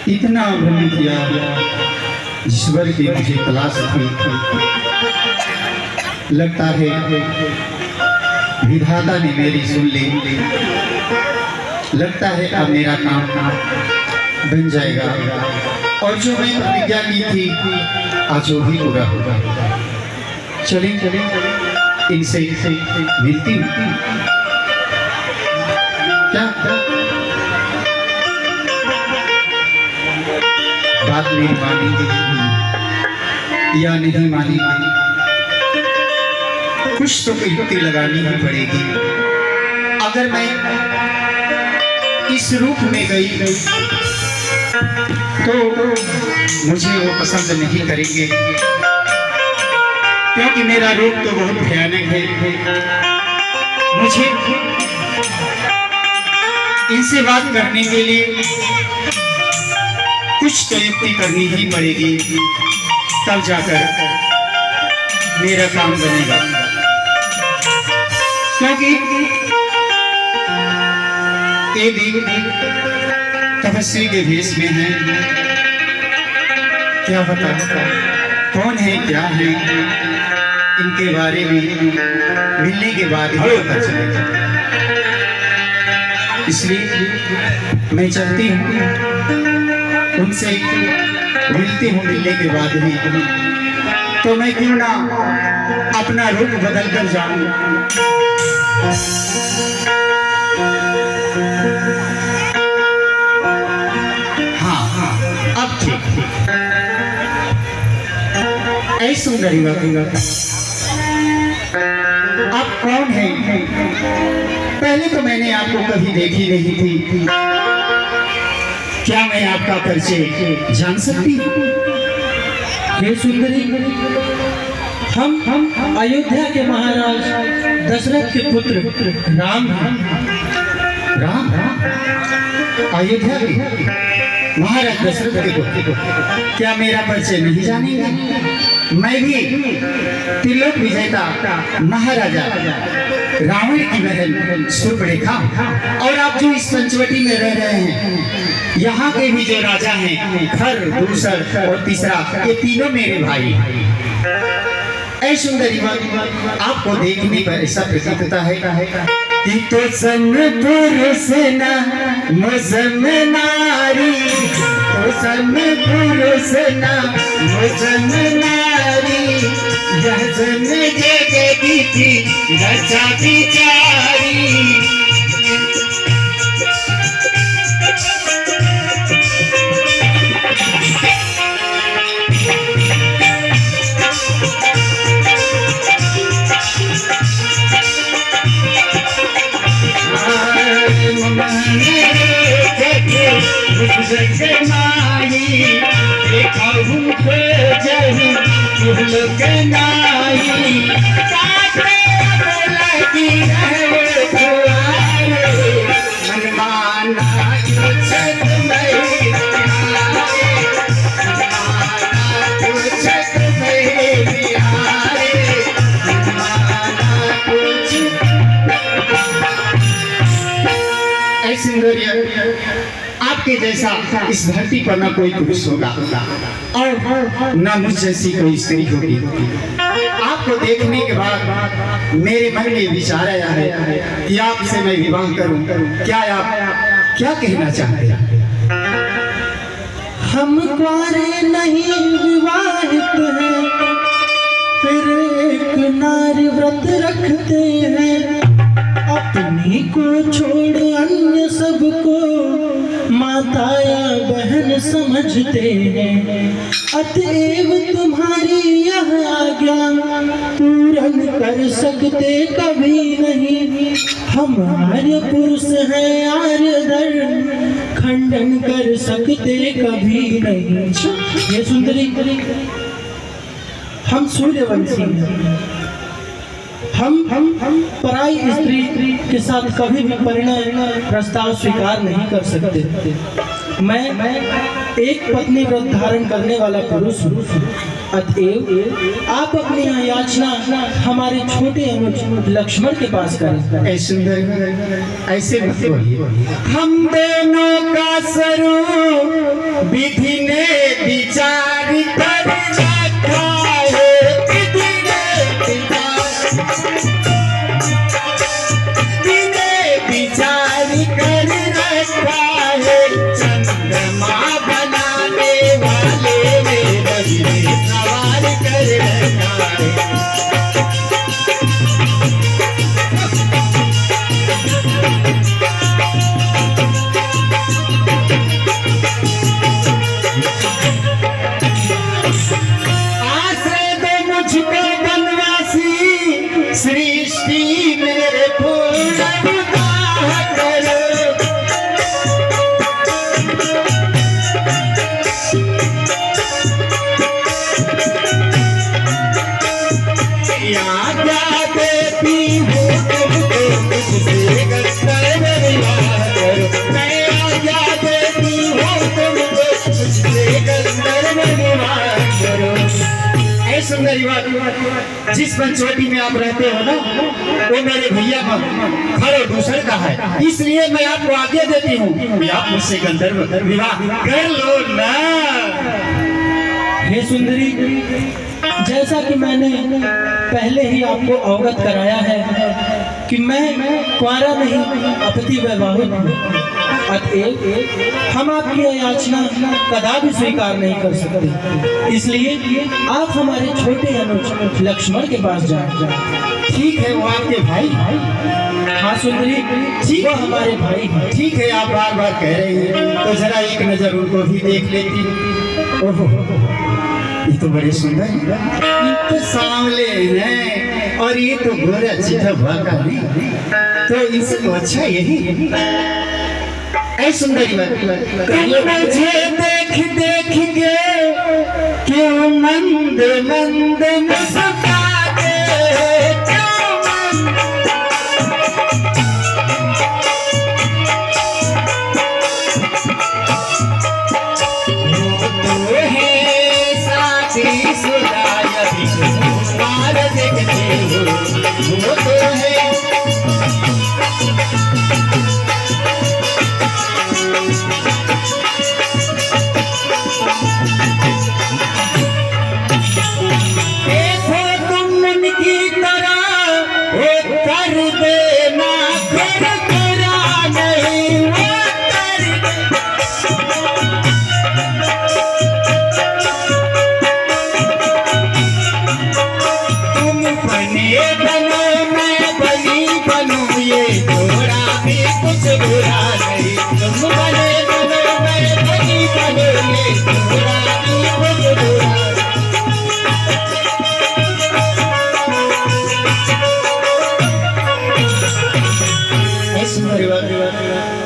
इतना भ्रम किया ईश्वर की मुझे तलाश थी। लगता है विधाता ने मेरी सुन ली। लगता है अब मेरा काम बन जाएगा और जो मैं प्रतिज्ञा की थी आज वो भी पूरा होगा। चलें इनसे मिलती हूँ। क्या बात नहीं मानेंगे या नहीं मानेंगे, कुछ तो युक्ति लगानी ही पड़ेगी। अगर मैं इस रूप में गई तो मुझे वो पसंद नहीं करेंगे, क्योंकि मेरा रूप तो बहुत भयानक है। मुझे इनसे बात करने के लिए कुछ तो युक्ति करनी ही पड़ेगी, तब जाकर मेरा काम बनेगा। क्योंकि ये देव तपस्वी के भेष में है, क्या पता कौन है क्या है, इनके बारे में मिलने के बाद ही पता चलेगा। इसलिए मैं चलती हूँ, उनसे मिलती हूँ। मिलने के बाद ही तो मैं क्यों ना अपना रूप बदल कर जाऊं। हाँ अब ठीक। ऐ सुंदरी आप कौन हैं? पहले तो मैंने आपको कभी देखी नहीं थी। क्या मैं आपका परिचय जान सकती हूँ? हे सुंदरी, हम अयोध्या के महाराज दशरथ के पुत्र राम हैं। राम अयोध्या के महाराज दशरथ के पुत्र, क्या मेरा परिचय नहीं जानेंगे? मैं भी त्रिलोक विजेता महाराजा रावण की बहन सुर्पणखा, और आप जो इस पंचवटी में रह रहे हैं, यहाँ के भी जो राजा हैं खर, दूसर और तीसरा, ये तीनों मेरे भाई हैं। ऐ सुंदरी आपको देखने पर ऐसा प्रतीत होता है कि तो सन पुरुष ना मुझम नारी, तो सन पुरुष ना मुझम नारी, यह जन जगती थी रचा बिचारी। आपके जैसा इस धरती पर न कोई पुरुष होगा और न मुझ जैसी कोई स्त्री होगी। आपको देखने के बाद मेरे मन में विचार आया है कि आपसे मैं विवाह करूं। क्या आप क्या कहना चाहते हैं? हम कुंवारे नहीं विवाहित हैं, फिर एक नारी व्रत रखते हैं, अपनी को छोड़ अन्य सबको माता या बहन समझते हैं। अतएव तुम्हारी यह आज्ञा पूर्ण कर सकते कभी नहीं। हम आर्य पुरुष हैं, आर्य धर्म खंडन कर सकते कभी नहीं। ये सुंदरी, हम सूर्यवंशी हैं। हम पराई स्त्री के साथ कभी भी परिणय प्रस्ताव स्वीकार नहीं कर सकते। मैं एक पत्नी व्रत धारण करने वाला पुरुष हूँ। अतएव आप अपनी यह याचना हमारे छोटे अनुज लक्ष्मण के पास करें। ऐ सुंदर ऐसे मत बोलिए। हम दोनों का स्वरूप विधि ने विचार कर रखा है, विधि ने विचार कर रखा है। चंद्रमा बनाने वाले ने बजरे सवार कर रखा है। सृष्टि मेरे पूर्ण करो। आज्ञा देती हूँ तुमको मुझसे गस्तर विवाह करो। मैं आज्ञा देती हूँ तुमको मुझसे गस्तर विवाह करो। ऐ सुंदरी बात, जिस पंचवटी में आप रहते हो ना, वो मेरे भैया खड़ो दूसर का है, इसलिए मैं आपको आज्ञा देती हूँ कि आप मुझसे गंधर्व विवाह कर लो ना। हे सुंदरी, जैसा कि मैंने पहले ही आपको अवगत कराया है कि मैं कुंवारा नहीं अपति वैवाहिक हूँ। अतएव हम आपकी याचना कदापि स्वीकार नहीं कर सकते, इसलिए आप हमारे छोटे अनुज लक्ष्मण के पास जाएं। ठीक है, वो आपके भाई। हाँ सुंदरी, ठीक है, हमारे भाई। ठीक है, आप बार बार कह रही हैं तो जरा एक नजर उनको भी देख लेती। ओहो, ये तो बड़े सुंदर हैं, ये तो सांवले हैं और ये तो गोरा चिट्ठा भागा नहीं, तो इनसे तो अच्छा यही। ऐ सुंदरी मुझे देख देख के क्यों मंद मंद मुस्कुराते, क्यों तो है साथी सुनाया मार देखते हो, वो तो है।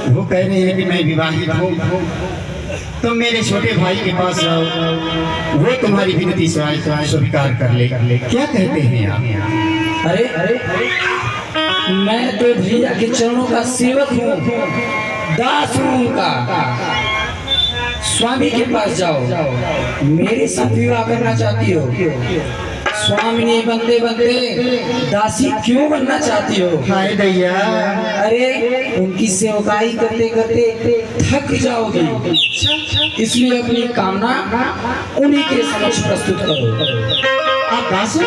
वो कह रहे हैं कि मैं विवाहित हूँ, तो मेरे छोटे भाई के पास जाओ, वो तुम्हारी विनती स्वीकार कर ले। क्या कहते हैं आप? अरे अरे मैं तो भैया के चरणों का सेवक हूँ, दास हूँ उनका। स्वामी के पास जाओ, मेरे साथ विवाह करना चाहती हो? स्वामिनी बनते बनते दासी क्यों बनना चाहती हो? हाय दैया, अरे उनकी सेवकाई करते करते थक जाओगी, इसलिए अपनी कामना उन्हीं के समक्ष प्रस्तुत करो। आप दास हो?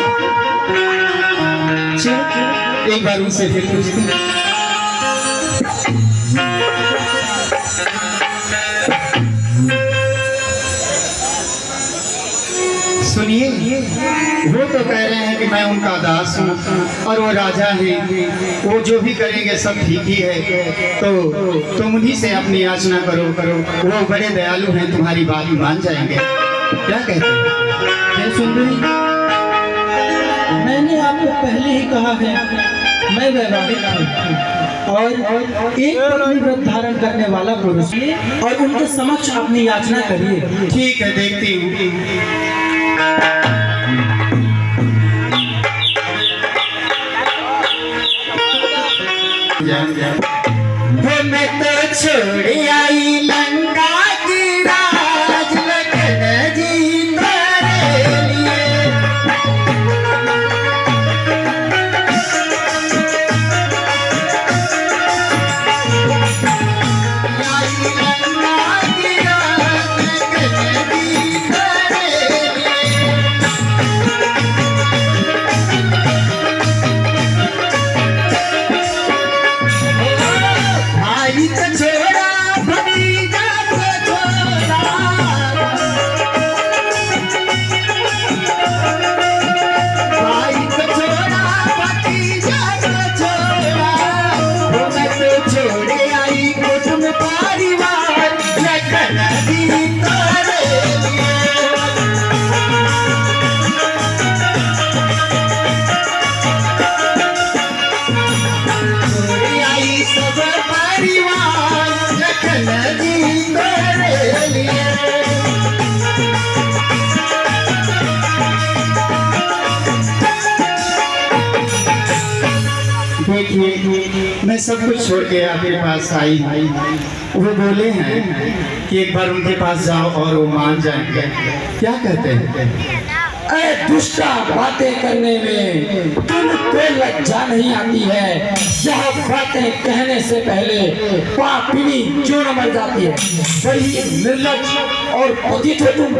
एक बार उनसे फिर पूछते। सुनिए, वो तो कह रहे हैं कि मैं उनका दास हूँ और वो राजा हैं, वो जो भी करेंगे सब ठीक ही है, तो तुम उन्हीं से अपनी याचना करो। वो बड़े दयालु हैं, तुम्हारी बात मान जाएंगे। क्या कहते हैं? सुंदरी, मैंने आपको पहले ही कहा है मैं वैवाहिक हूँ और एक पत्नी व्रत धारण करने वाला पुरुष, और उनके समक्ष अपनी याचना करिए। ठीक है, देखती हूँ। मैं तो छोड़ आई लंका की राज, लखन जी तेरे लिए। देखिए मैं सब कुछ छोड़ के आपके पास आई हूँ। वो बोले हैं कि एक बार उनके पास जाओ और वो मान जाएंगे। क्या कहते हैं? अरे दुष्टा, बातें करने में तुमको लज्जा नहीं आती है? यह बातें कहने से पहले पापिनी क्यों न मर जाती है? बड़ी निर्लज और पतित हो तुम।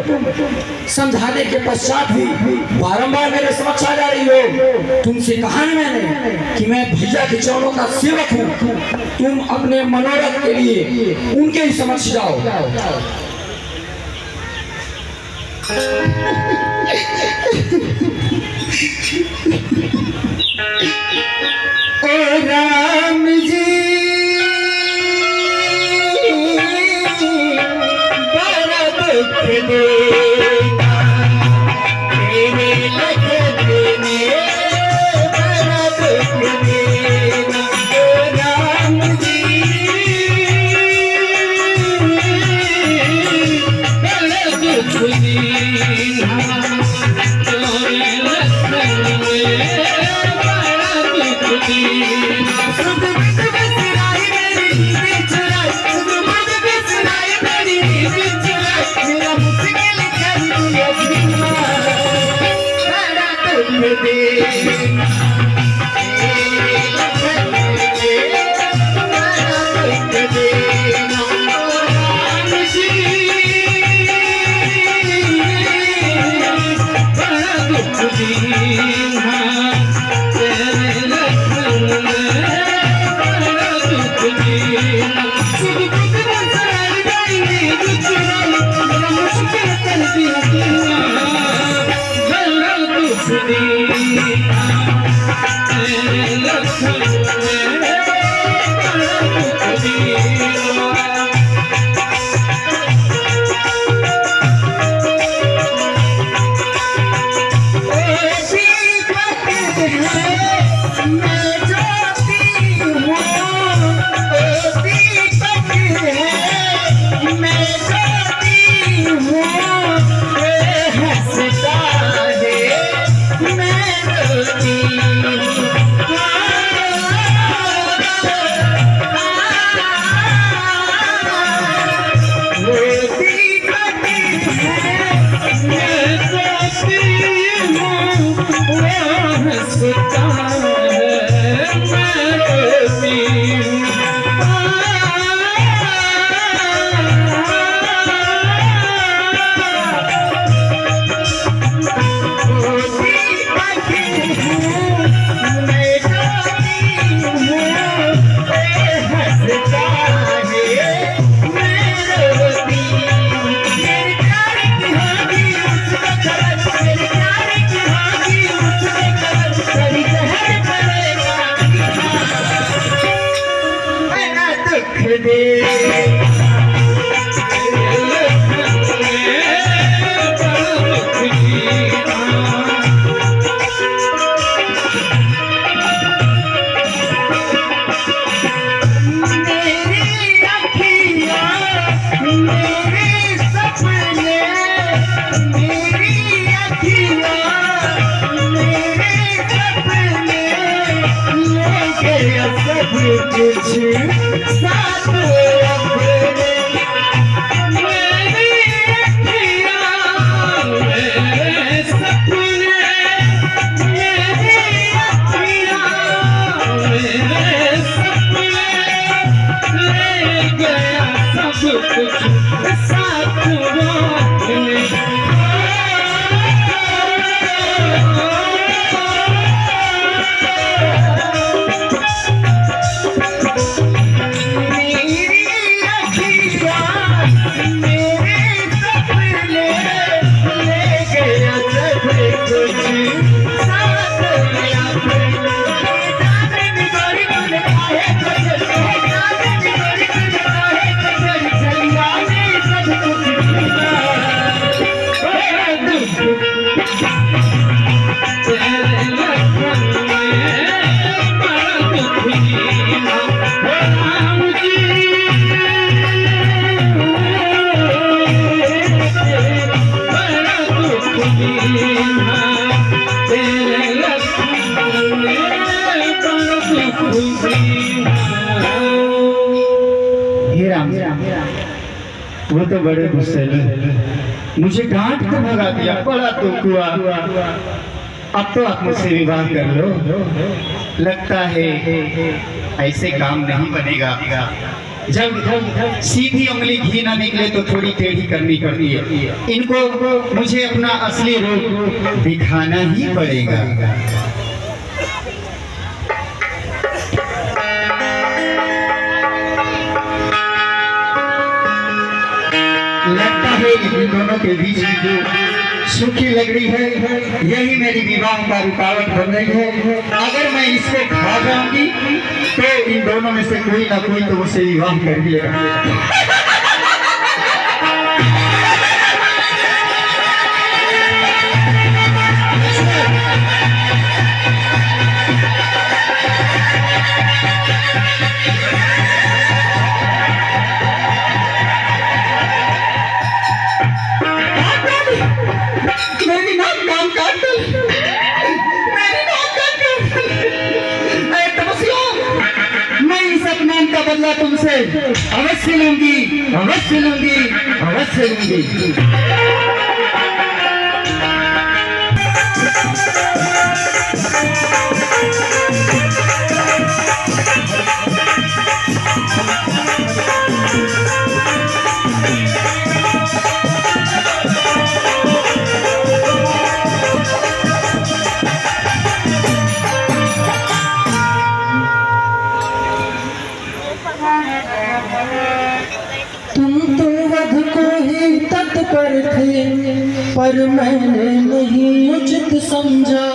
समझाने के पश्चात भी बारंबार मेरे समक्ष आ जा रही हो। तुमसे कहा है मैंने कि मैं भैया के चरणों का सेवक हूँ। तुम अपने मनोरथ के लिए उनके ही समक्ष जाओ। ओ राम जी बड़ा दुख देना तेरे लगन में, बड़ा दुख देना। ओ राम जी बड़ा दुख देना तेरे लगन में, बड़ा दुख देना। सुध बुध बिसराई मेरी नींद चुराई, सुध बुध बिसराई मेरी नींद चुराई, मेरा मुश्किल कर दिया जीना, बड़ा दुख देना तेरे लगन में, बड़ा दुख देना। ओ राम जी बड़ा दुख देना तेरे लगन में, बड़ा दुख देना। सुध बुध बिसराई मेरी नींद चुराई, मेरा मुश्किल कर दिया जीना, बड़ा दुख देना तेरे लगन में, बड़ा दुख देना। हे राम, वो तो बड़े गुस्से में मुझे डांट कर भगा दिया, बड़ा तो हुआ। अब तो आप मुझसे विवाह कर लो। लगता है ऐसे काम नहीं बनेगा। जब सीधी उंगली घी ना निकले तो थोड़ी टेढ़ी करनी पड़ती है। इनको मुझे अपना असली रूप दिखाना ही पड़ेगा। लगता है इन दोनों के बीच में जो सूखी लकड़ी है यही मेरी विवाह का रुकावट बन रही है। अगर मैं इसको खा जाऊंगी तो इन दोनों में से कोई ना कोई तो मुझसे विवाह कर ही लेगा। बदला तुमसे अवश्य लूंगी, अवश्य लूंगी, अवश्य लूंगी। तत्पर थे पर मैंने नहीं उचित समझा,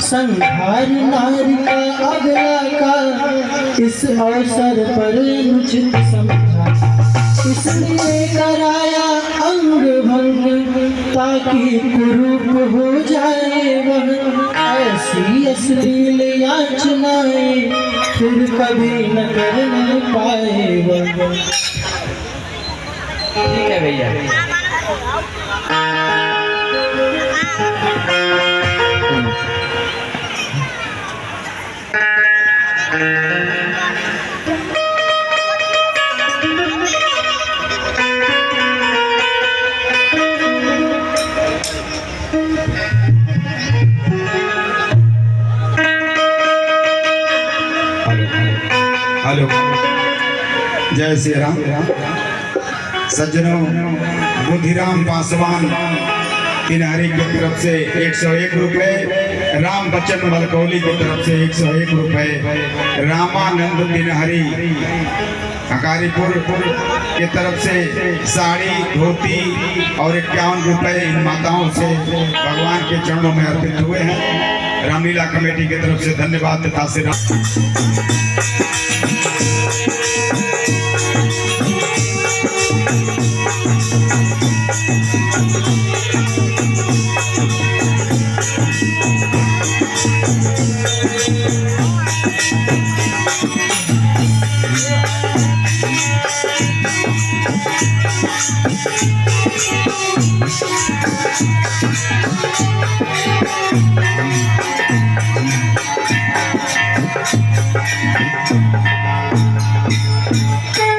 संहार नारी का अगला का इस अवसर पर उचित समझा। इसलिए कराया अंग भंग ताकि कुरूप हो जाए वह। ऐसी अश्लील याचनाएं फिर कभी न करने पाए वह। ठीक है भैया। हेलो, जय श्री राम। सज्जनों, बुद्धिराम पासवान किनारी की तरफ से 101 रुपए, राम बच्चन मलकौली की तरफ से 101 रुपए, रामानंद तिनहरी हकारीपुर की तरफ से साड़ी धोती और 51 रुपए इन माताओं से भगवान के चरणों में अर्पित हुए हैं। रामलीला कमेटी की तरफ से धन्यवाद तथा से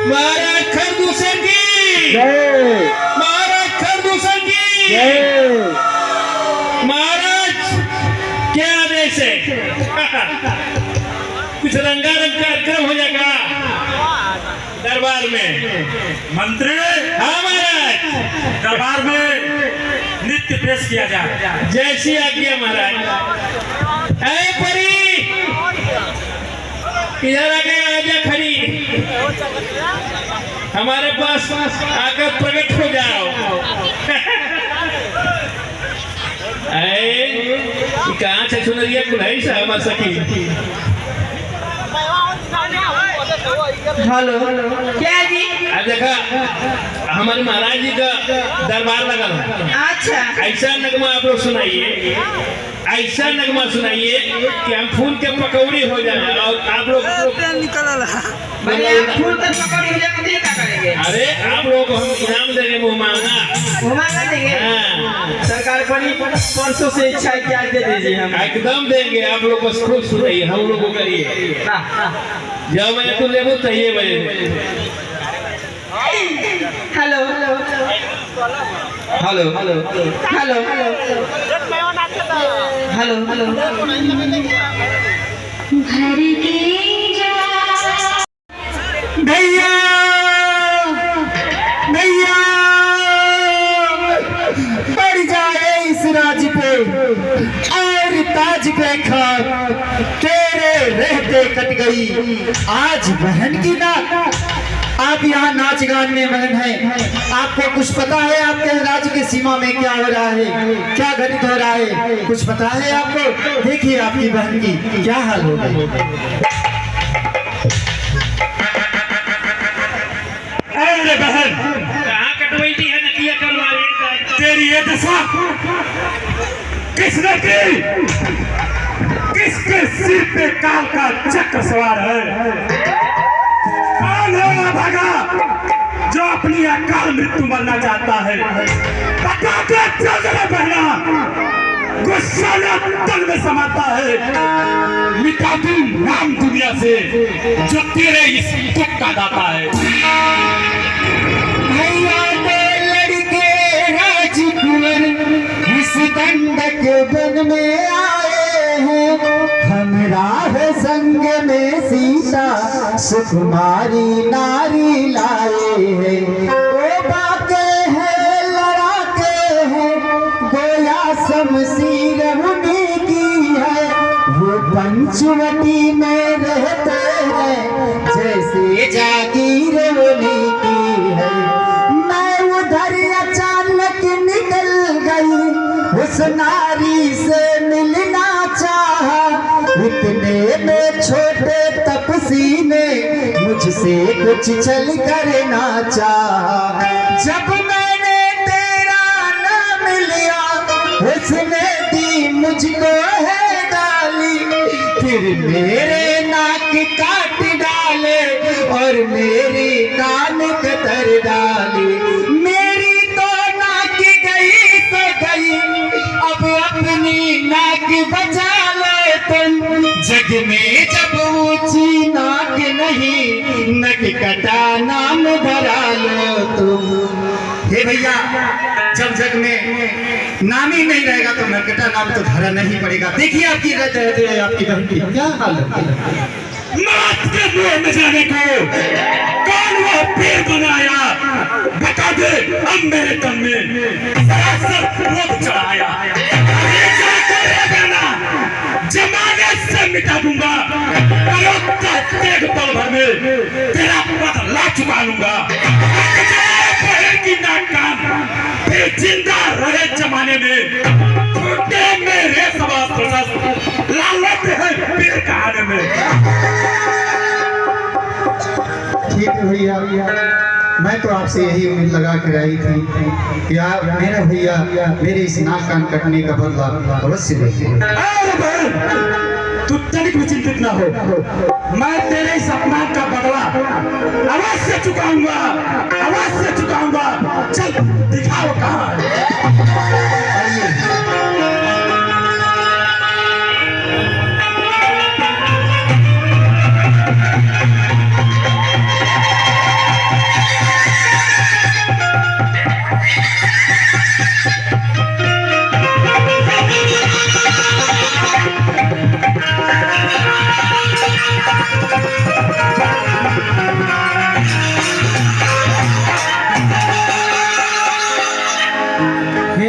महाराज खरदूसर की महाराज खरदूसर की महाराज, क्या आदेश है? कुछ रंगारंग कार्यक्रम हो जाएगा दरबार में। मंत्री, हाँ महाराज, दरबार में नृत्य पेश किया जाए। जैसी आज्ञा महाराज। ऐ परी, इधर आके आजा खड़ी, हमारे पास आकर प्रकट हो जाओ। कहाँ से सुनरिया कुल्हाई से हमार सखी। हेलो, क्या जी? अब देखा हमारे महाराज जी का दरबार लगा है। अच्छा, ऐसा नगमा आप लोग सुनाइए, ऐसा नगमा सुनाइए कि हम फूल के पकौड़ी हो जाए और आप लोग फूल पर पकौड़ी हो जाए तो क्या करेंगे? अरे आप लोग को हम इनाम देंगे, मुँह मांगा घुमा देंगे। हाँ। सरकार सरकार बड़ी परसों से इच्छा है कि आज दे दीजिए हम। एकदम देंगे, आप लोग बस खुश रहिए, हम लोग को करिए। जब मैंने तो लेबू तो ये बजे। Hello hello hello hello hello hello hello भर के भैया भैया बढ़ जाए इस राज पे और ताज पे खाक तेरे रहते कट गई आज बहन की नाक। आप यहाँ नाच गान में मगन हैं, आपको कुछ पता है आपके राज्य की सीमा में क्या हो रहा है, क्या घटित हो रहा है, कुछ पता है आपको? देखिए आपकी बहन की क्या हाल हो गई। अरे बहन कहाँ कटवाई है, नकिया करवा तेरी ये दशा किसने की? किसके सिर पे काल का चक्र सवार है? कौन है वो भागा जो अपनी अकाल मृत्यु मरना चाहता है? बता दे चौधरी बहना, गुस्सा तन में समाता है। मिटा दूं नाम दुनिया से जो तेरे इस दुख का दाता है। भैया दो लड़के राजकुंवर इस दंडक वन में आए हैं, हमरा है संग में सीता सुकुमारी नारी लाए हैं। ओ बाके हैं लड़ाके हैं गोया शमशीर उन्हीं की है, वो पंचवटी में रहते हैं जैसे जागीर उन्हीं की है। मैं उधर अचानक निकल गई उस नारी से मिलना चाहा, इतने में छोटे तपसी ने मुझसे कुछ छल करना चाहा। जब मैंने तेरा नाम लिया उसने दी मुझको है गाली, फिर मेरे नाक काट डाले और मेरी कान कतर डाली। मेरी तो नाक गई तो गई, अब अपनी नाक बचा लो तुम। जग में जब ऊंची नाक नहीं नक कटा नाम धरा लो तुम। हे भैया जब जग में नाम ही नहीं रहेगा तो नकटा नाम तो धरा नहीं पड़ेगा। देखिए आपकी आपकी बहन की क्या हाल है। मौत के मुंह में जाने को कौन वो पीर बनाया? बता दे अब मेरे तन में सरासर क्रोध चढ़ाया। ये क्या करेगा ना, जमाने से मिटा दूंगा, परोक्ता तेग पल भर में तेरा बदला चुका लूंगा। की नाकाम फिर जिंदा रहे जमाने में, छोटे मेरे सवाल प्रशस्त लालत है पीर कहानी में। ठीक है भैया, मैं तो आपसे यही उम्मीद लगा कर आई थी कि आप मेरा भैया मेरे इस नाक कान कटने का बदला अवश्य लेंगे। तू तनिक भी चिंतित ना हो, मैं तेरे इस अपमान का बदला अवश्य चुकाऊंगा, अवश्य चुकाऊंगा। चल दिखाओ कहाँ है।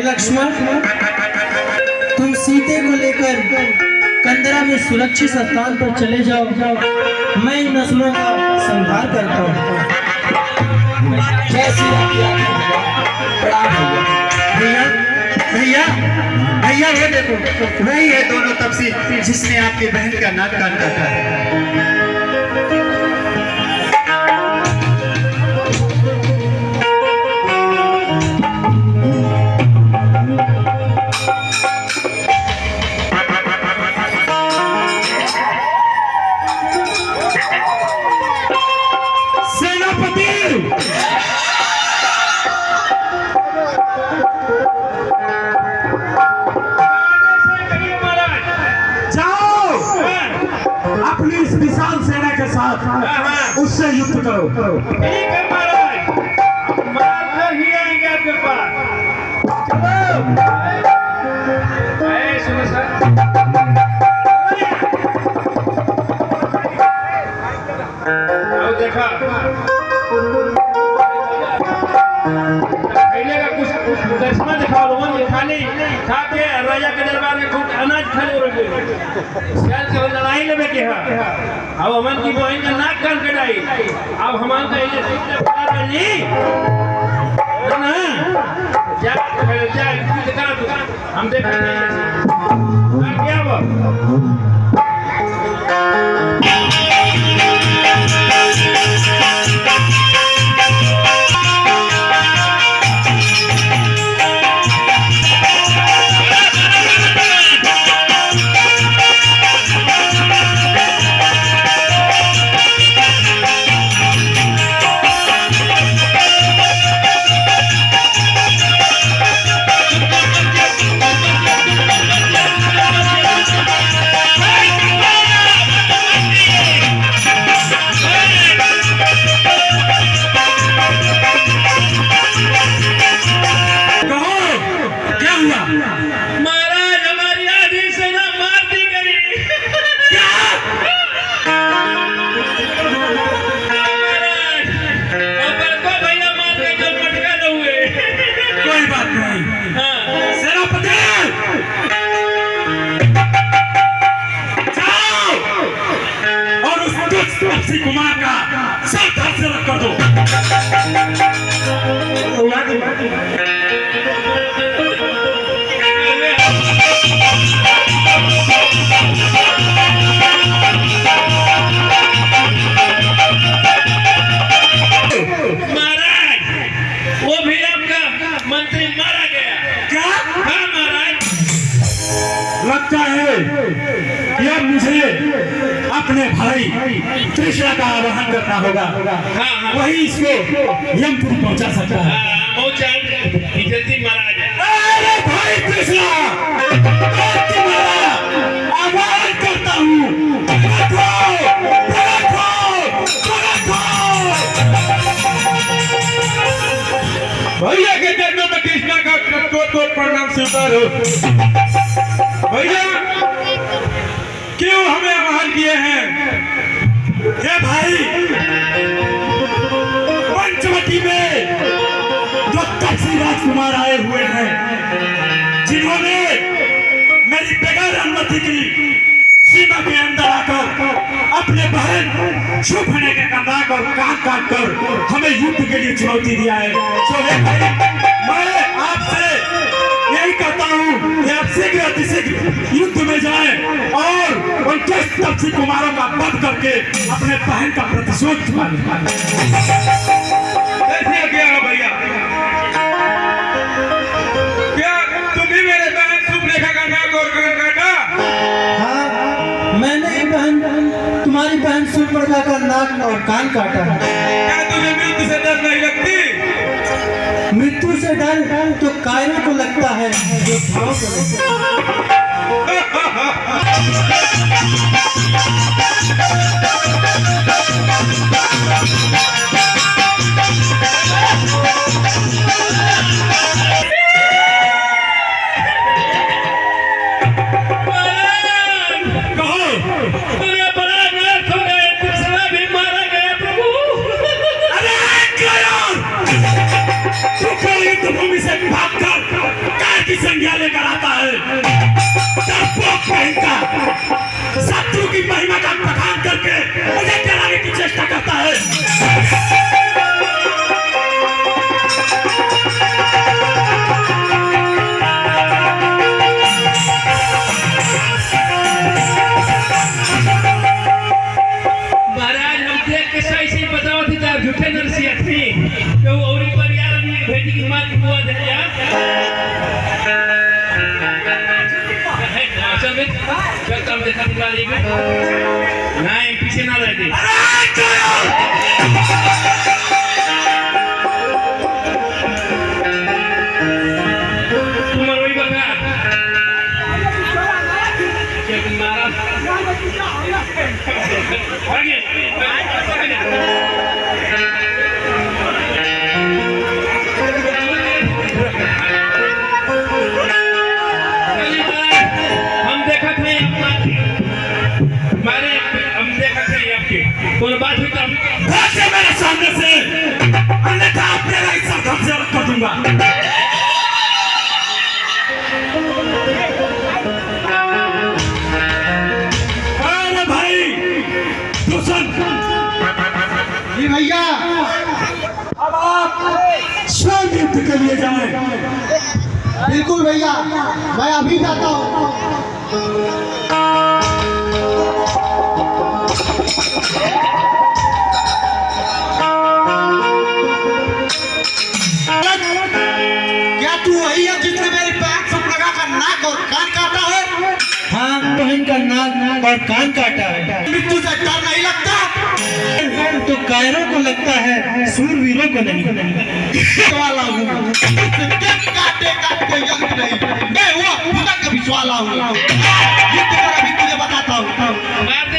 लक्ष्मण, तुम सीते को लेकर कंदरा में सुरक्षित स्थान पर चले जाओ, मैं इन नस्लों का संहार करता हूँ। भैया भैया भैया वो देखो वही है दोनों तपसी जिसने आपकी बहन का नाक कान काटा है। विशाल सेना के साथ उससे युद्ध करो। ठीक है महाराज, मार कर ही आएंगे आपके पास। चलो सुनो सर, अब देखा पहले का कुछ दर्शन दिखा लो, खाली खा के राजा के दरबार में खूब अनाज खा लो रहे शायद से लड़ाई लेवे के है। अब हमन की बहन का नाक कान कटाई, अब हमन का ये नहीं ना जा जा हम देखेंगे क्या वो अक्षय कुमार का सब हाथ से रख कर दो। महाराज वो भी आपका मंत्री मारा गया क्या? हाँ महाराज, लगता है कि अब मुझे अपने भाई कृष्णा का आवाहन करना होगा। हाँ वही इसको यमपुरी पहुंचा सकता है। जल्दी महाराज। अरे भाई कृष्णा, तुम्हारा आवाहन करता हूँ। भैया के चरणों में कृष्णा का कोट प्रणाम स्वीकार हो। भैया क्यों हमें आवाहन किए हैं? ये भाई पंचवटी में जो तपसी राजकुमार आए हुए हैं, जिन्होंने मेरी बगैर अनुमति की सीमा के अंदर आकर अपने बहन छुपने के कंधा और काट काट कर हमें युद्ध के लिए चुनौती दिया है। तो भाई मैं आपसे यही कहता हूँ कि आप शीघ्र अतिशीघ्र युद्ध में जाएं और उन दुष्ट तपसी कुमारों का वध करके अपने बहन का प्रतिशोध चुका लें। कैसे क्या है भैया? क्या तुम भी मेरे बहन सुपनेखा का नाक और कान काटा? हाँ, मैंने ही तुम्हारी बहन सुपर्णा का नाक और कान काटा है। क्या तुझे मृत्यु से डर नहीं लगती? मृत्यु से डर तो कायरों को लगता है, जो भाव को लगता भूमि से भागकर काय की संज्ञा लेकर आता है। डरपोक बहन का शत्रु की महिमा का बखान करके मुझे गिराने की चेष्टा करता है। महाराज हम देख के सही से बताओ थी तो झूठे नरसिया थी तो और एक बार यार भेजी की मां की बुआ दे यार चल बे चल काम देखा निकाली में ना पीछे ना रहती। तुम वही बता क्या मारा हम देखा थे हमारे हम देखा थे आपके कोई बात हुई तो भाग मेरे सामने से, अन्यथा अपने राइट से रख कर दूंगा। अरे भाई दुष्मन जी भैया, अब आप स्वयं युद्ध के लिए जाएं। बिल्कुल भैया, मैं अभी जाता हूँ। क्या तू वही है जिसने मेरे पैर सब लगा कर नाक और कान काटा है? हाँ, तो इनका नाक और कान काटा है। मृत्यु से डर नहीं लगता? तो कायरों को लगता है, सूरवीरों को नहीं। वाला हूँ, काटे का कोई अंत नहीं। मैं वो पूरा कभी वाला हूँ। ये तो अभी तुझे बताता हूँ। मार दे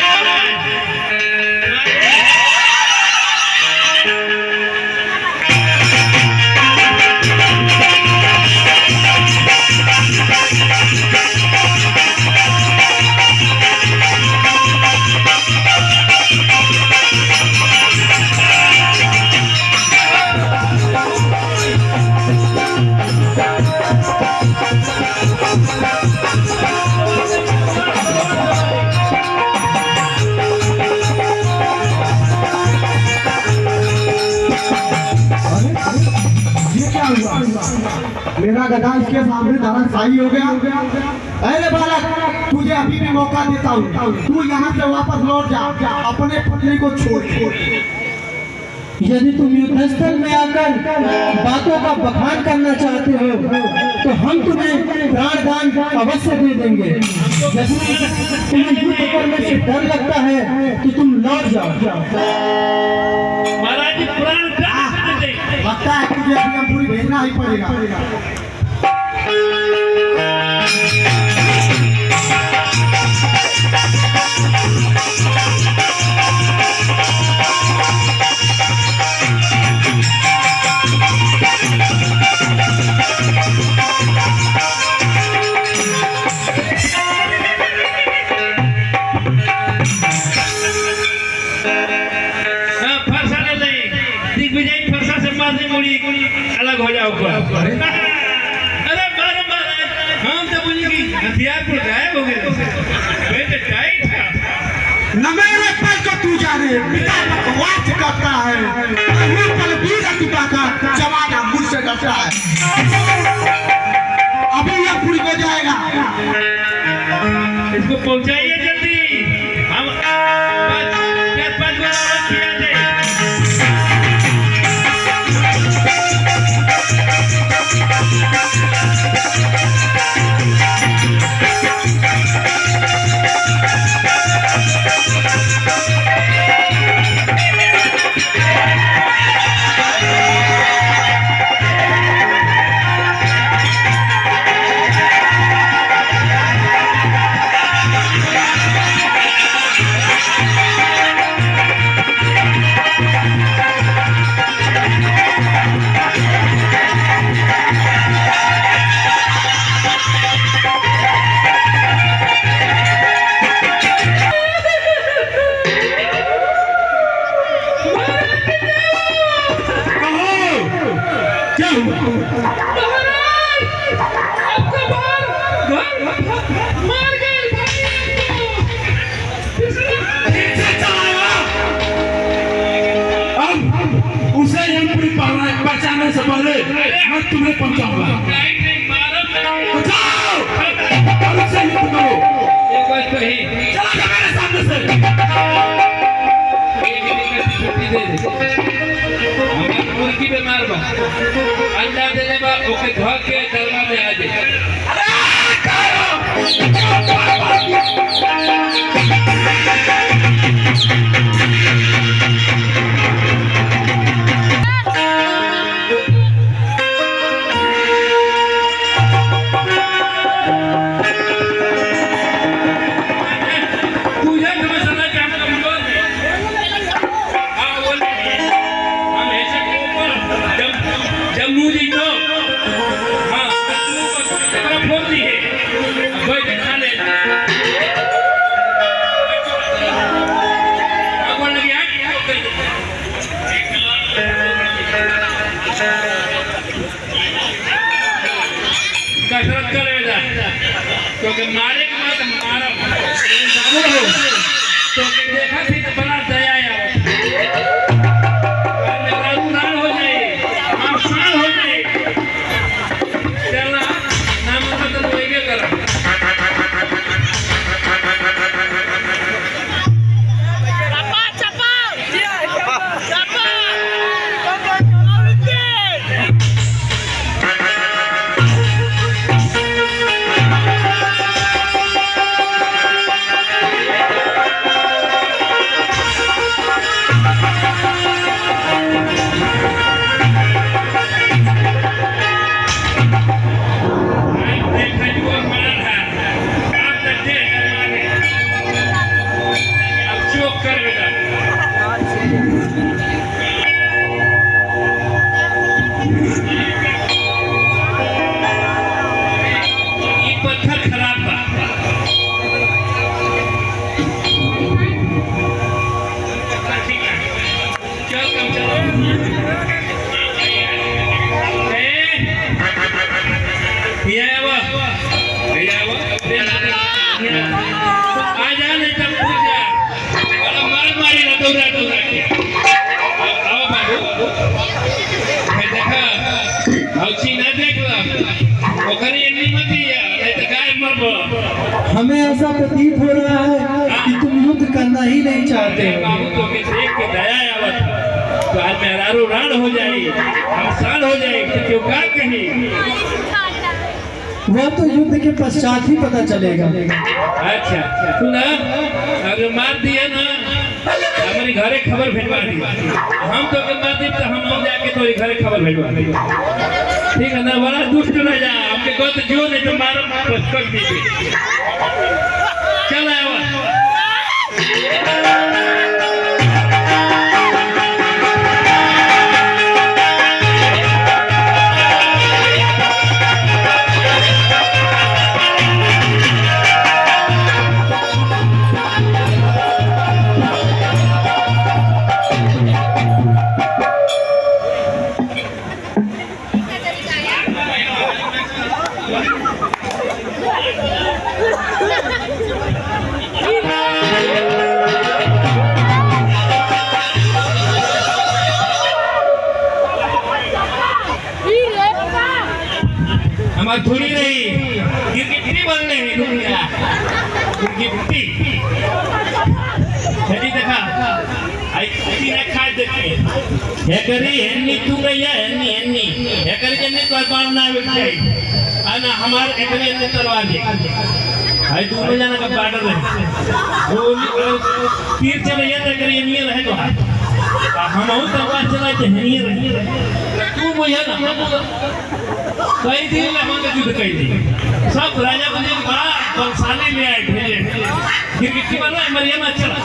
मेरा गधा इसके सामने धराशायी हो गया। अरे बालक, तुझे अभी भी मौका देता हूँ, तू यहाँ से वापस लौट जा, अपने पत्नी को छोड़। यदि तुम युद्धस्थल में आकर बातों का बखान करना चाहते हो तो हम तुम्हें प्राणदान अवश्य दे देंगे। यदि तुम्हें युद्ध करने से डर लगता है तो तुम लौट जाओ। महाराज जी प्राण दे लगता है तुझे अभी पूरी भेजना ही पड़ेगा। अलग हो जाओ। अरे मारो महाराज, हम तो बोले कि हथियार पर गायब हो गए। टाइट न मेरे पर को तू जाने, पिता बकवास करता है, वो बलबीर अतिपा का जमाना मुझसे डरता है। अभी यह पूरी हो जाएगा। इसको पहुंचाइए जल्दी। हम 4-5 बार और किया जाए। बचाने से पहले मैं तुम्हें पहुंचाऊंगा। बचाओ और उससे युद्ध करो। एक बात तो ही चला जा मेरे सामने से। छुट्टी दे दे। हमारी मुर्गी बीमार बा, अंडा देने बा, ओके धो के दरबार में आ जाए। के मारे के बाद मारा तो के देखा थी तो बड़ा दया आया मेरा नाम हो जाए हम साल हो जाए चला नाम मतलब वही करा हमें ऐसा प्रतीत हो रहा है कि तुम युद्ध करना ही नहीं चाहते हो। तो के देख के दया आवत तो आज मेहरारू राण हो जाए हम साल हो जाए तो क्यों का कहीं वह तो युद्ध के पश्चात ही पता चलेगा। अच्छा तू ना अगर मार दिया ना हमारे घरे खबर भेजवा दी हम तो के मार दी तो हम लोग जाके तो घरे खबर भेजवा दी ठीक है ना बड़ा दुष्ट न जा आपके गोत जो नहीं तो मारो कर दीजिए चल आवा हमारी धुरी रही गिरगिट्टी बनने ही दुनिया गिरगिट्टी छड़ी देखा आई छड़ी ने खा देते है करी हन्नी तू गया हन्नी हन्नी है करी जन्ने तो बाल ना उठ जाए आना हमारे एकरे ने तलवार दे आई दूर जाना का बार्डर है वो तीर चले ये करी नहीं रहे तो हम और तलवार चलाते नहीं रहे तू मुझे ना कई दिन में हम युद्ध कई थी सब राजा बने बड़ा बलशाली में आए भेजे गिरगिट्टी बना मरियम चला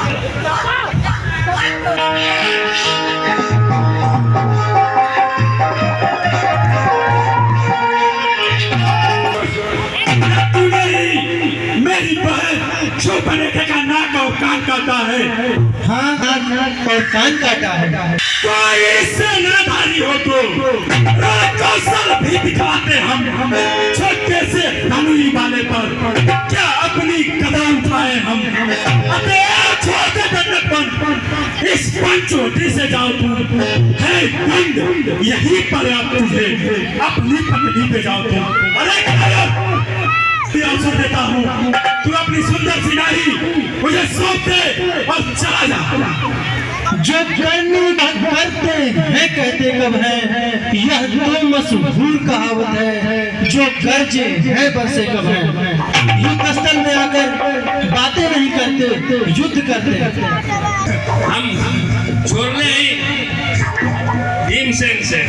मेरी बहन जो बने का नाक और कान काटा है हाँ नाक और कान काटा है कोई सेनाधारी हो तो कौशल भी दिखाते हम छोटे से धनुई वाले पर क्या अपनी कदम उठाए हम अपने छोटे दंडक इस पंचवटी से जाओ तुम है दंड यही पर आप तुझे अपनी पत्नी पे जाओ तुम अरे अवसर देता हूँ तू अपनी सुंदर सी नारी मुझे सौंप दे और चला जा जो करनी करते हैं कहते कब है यह तो मशहूर कहावत है जो गर्जे है बरसे कब है युद्ध स्थल में आकर बातें नहीं करते युद्ध करते हम छोड़ने भीमसेन से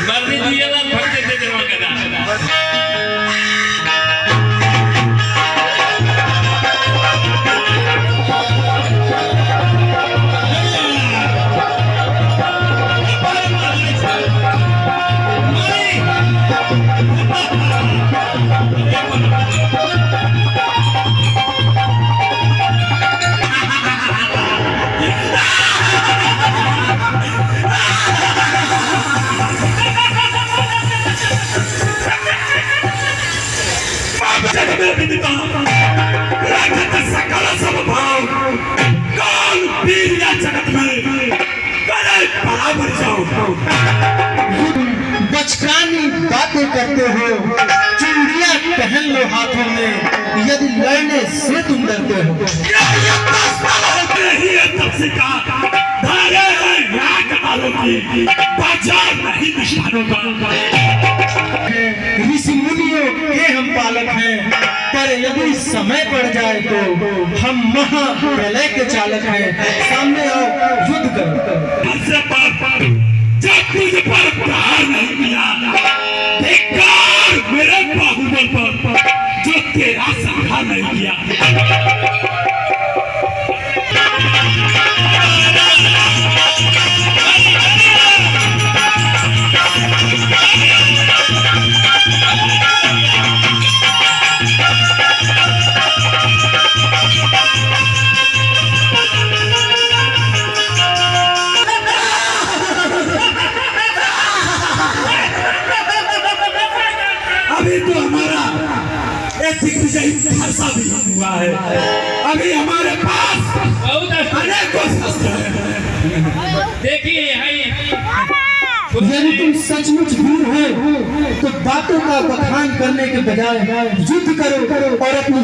मर्दी दिएला भक्त देते थे वहां का मर जाओ। बचकानी बातें करते हो, चूड़ियां पहन लो हाथों में, यदि लड़ने से तुम डरते हो। ये धारे हैं नाक वालों की, बाजार नहीं निशानों का। ऋषि मुनियों के हम पालक हैं, पर यदि समय पड़ जाए तो हम महाप्रलय के चालक हैं। सामने आओ, युद्ध करो। हमसे पर जब तुझ पर प्रहार नहीं किया, धिक्कार मेरे बाहुबल पर जो तेरा संहार नहीं किया। अभी तो हमारा एक दिग्विजयी फरसा भी हुआ है। अभी हमारे पास अनेकों शस्त्र हैं। देखिए यदि तुम सचमुच वीर हो तो बातों का बखान करने के बजाय युद्ध करो और अपनी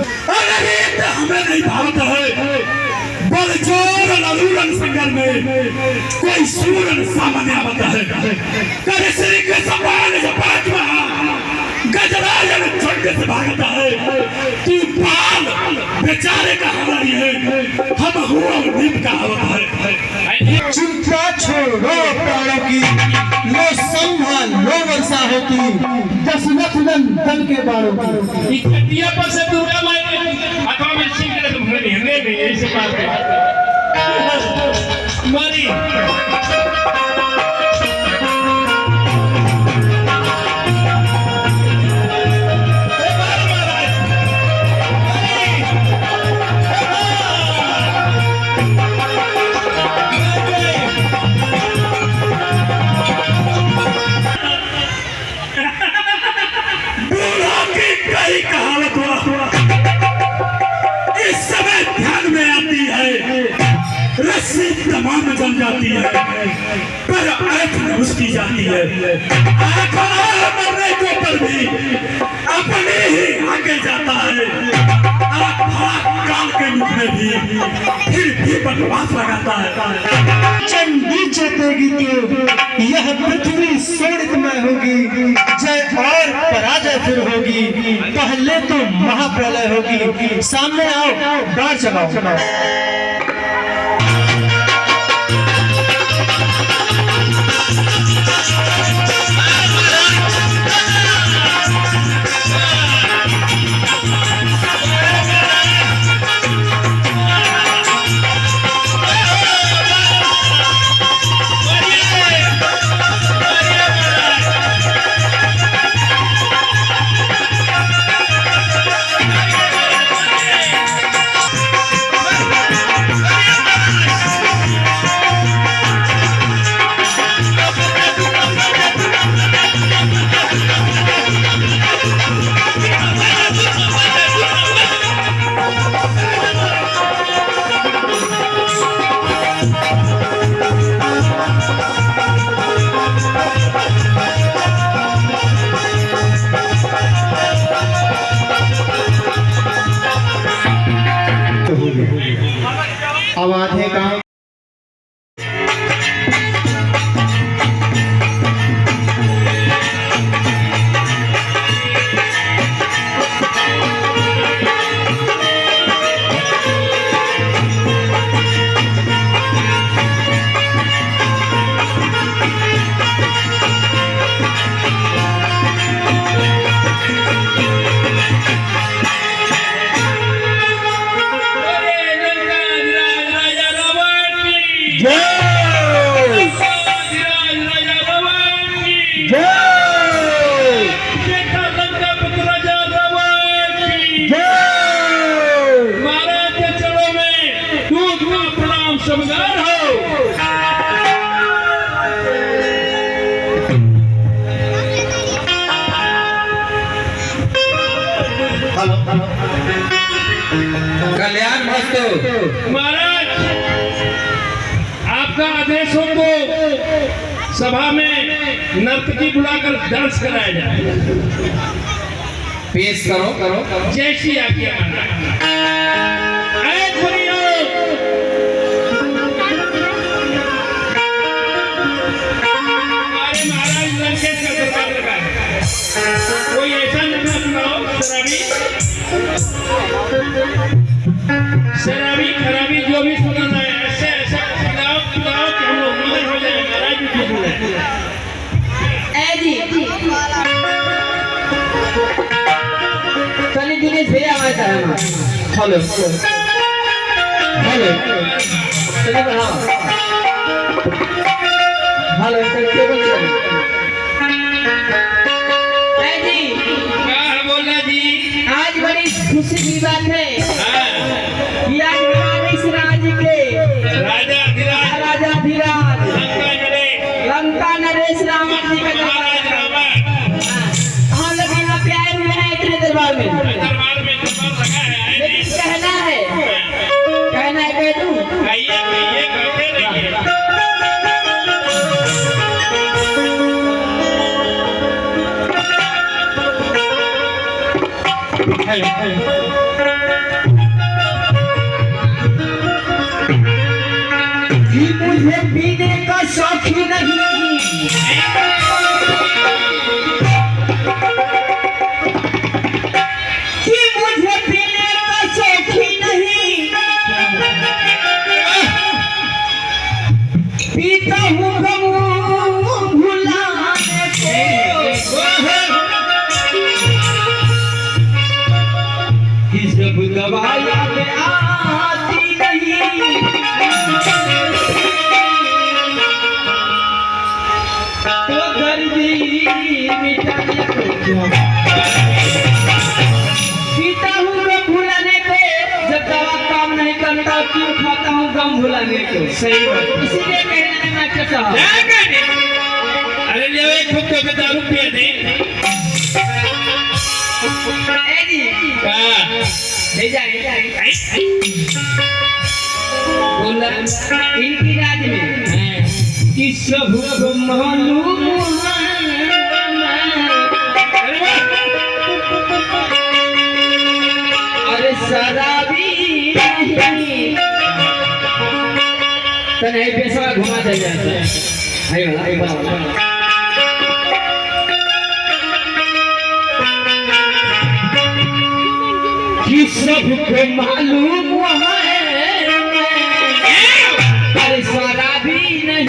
हमें नहीं भावता है। बलचोर ललूरन संगर में कोई सूरन सामान्य आवता है। करे श्री के सपान जपात में गजराजन छोटे से भागता है। तू पाल बेचारे का हमारी है, हम हुआ नीम का होता है। चिंता छोड़ो प्राणों की, लो संभाल लो वर्षा होती, दशरथ नंदन के बाणों की। इकट्ठिया पर से दुर्गा माई अथवा में सिंह के तुम हिरने में ऐसे मारते मारी। कई कहावत इस समय ध्यान में आती है। रस्सी तमाम जम जाती है, पर आंख न उसकी जाती है। मरने के पर भी अपने ही आगे जाता है। काल के मुख में भी फिर भी बकवास लगाता है। चंडी जीतेगी तो यह पृथ्वी शोणितमय होगी, जय और पराजय फिर होगी। पहले तो महाप्रलय होगी। सामने आओ, बाढ़ चलाओ। अब आधे काम कल्याण मस्तु। महाराज आप आपका आदेश हो तो सभा में नर्तकी बुलाकर डांस कराया जाए। पेश करो करो जैसी आज्ञा माना। अरे दुनिया, हमारे महाराज लंकेश का दरबार लगा है। कोई ऐसा नशा सुनाओ शराबी खराबी जो भी सुनाना है, ऐसे ऐसा खिलाओ पिलाओ कि हम लोग मगन हो जाए, महाराज भी खुश हो जाए। कल दिनेश भैया आया था ना। हेलो हेलो चलो बढ़ाओ। हेलो क्या बोल रहे जी? क्या बोला जी? आज बड़ी खुशी की बात है हाँ, कि आज हमारे इस राज्य के राजा धीराज राजा धीराज लंका नरेश लंका नरेश रावण जी का महाराज रावण हम लोग यहाँ पे आए हुए हैं इतने दरबार में। दरबार में दरबार लगा है। लेकिन कहना है कह दूं? आइए आइए कहते रहिए। कि मुझे पीने का शौक ही नहीं, कि मुझे पीने का शौक ही नहीं, पीता हूँ गम भुलाने को, कि जब दवाइयाँ में आती नहीं, तो दर्दी मिटाने को, पीता हूँ गम भुलाने को, जब दवा काम नहीं करता क्यों खाता हूँ गम भुलाने को। सही बात, इसीलिए कहना है मास्टर साहब। अरे ले एक खुद को दारू पिया दे। ले जाए बोला इनकी राज में कि सबको मालूम अरे शराबी तने पैसा घुमा दे जाता है। आई वाला कि सबको मालूम है अरे शराबी नहीं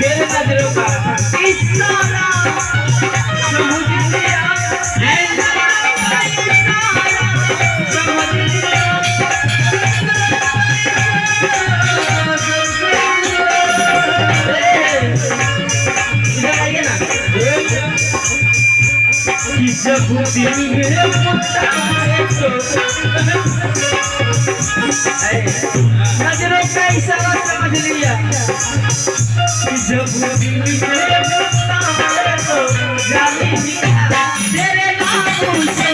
तेरे नजरों का इशारा समझ लिया, समझ लिया। इधर आइए ना। कि जब दिल में मुस्काए तो नजरों का इशारा समझ लिया, जब दिल में मुस्काए तो जाने लिया तेरे नाम से।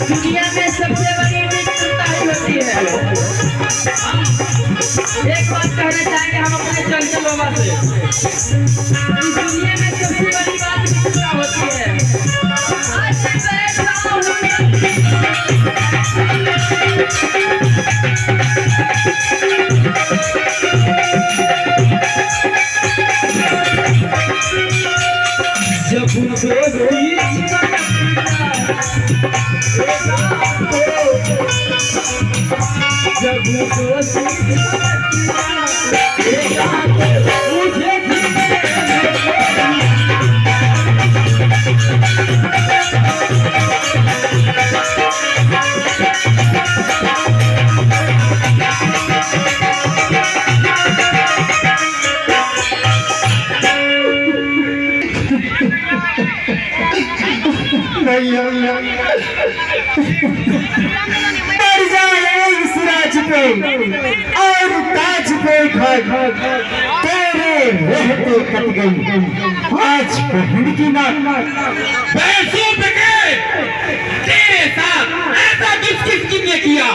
दुनिया में सबसे बड़ी मित्रता ही होती है। एक बात कहना चाहेंगे हम अपने चंचल बाबा से, इस दुनिया में सबसे बड़ी बात मित्रता होती है। आज से बैठा हूं जब दोस्ती जब मर जाए इस राज पे और ताज पे घर तेरे रहते कट गई आज बहन की नाक। तेरे साथ ऐसा किसने किया?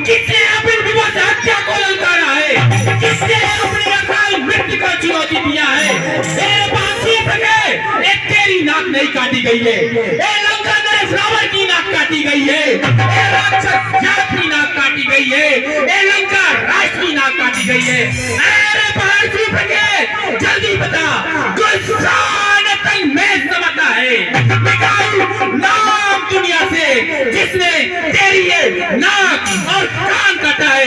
किसने अपनी विवाह से हत्या को ललकारा है? किसने अपनी अकाल मृत्यु को चुनौती दिया है? तेरे बांसुरी पे एक तेरी नाक नहीं काटी गई है, लंका नरेश रावण की नाक काटी गई है, राक्षस जात की नाक काटी गई है, लंका राष्ट्र की नाक काटी गई है। अरे बांसुरी पे जल्दी बता, गुस्सानतन में समझता है नाम दुनिया से जिसने तेरी ये नाक और कान काटा है।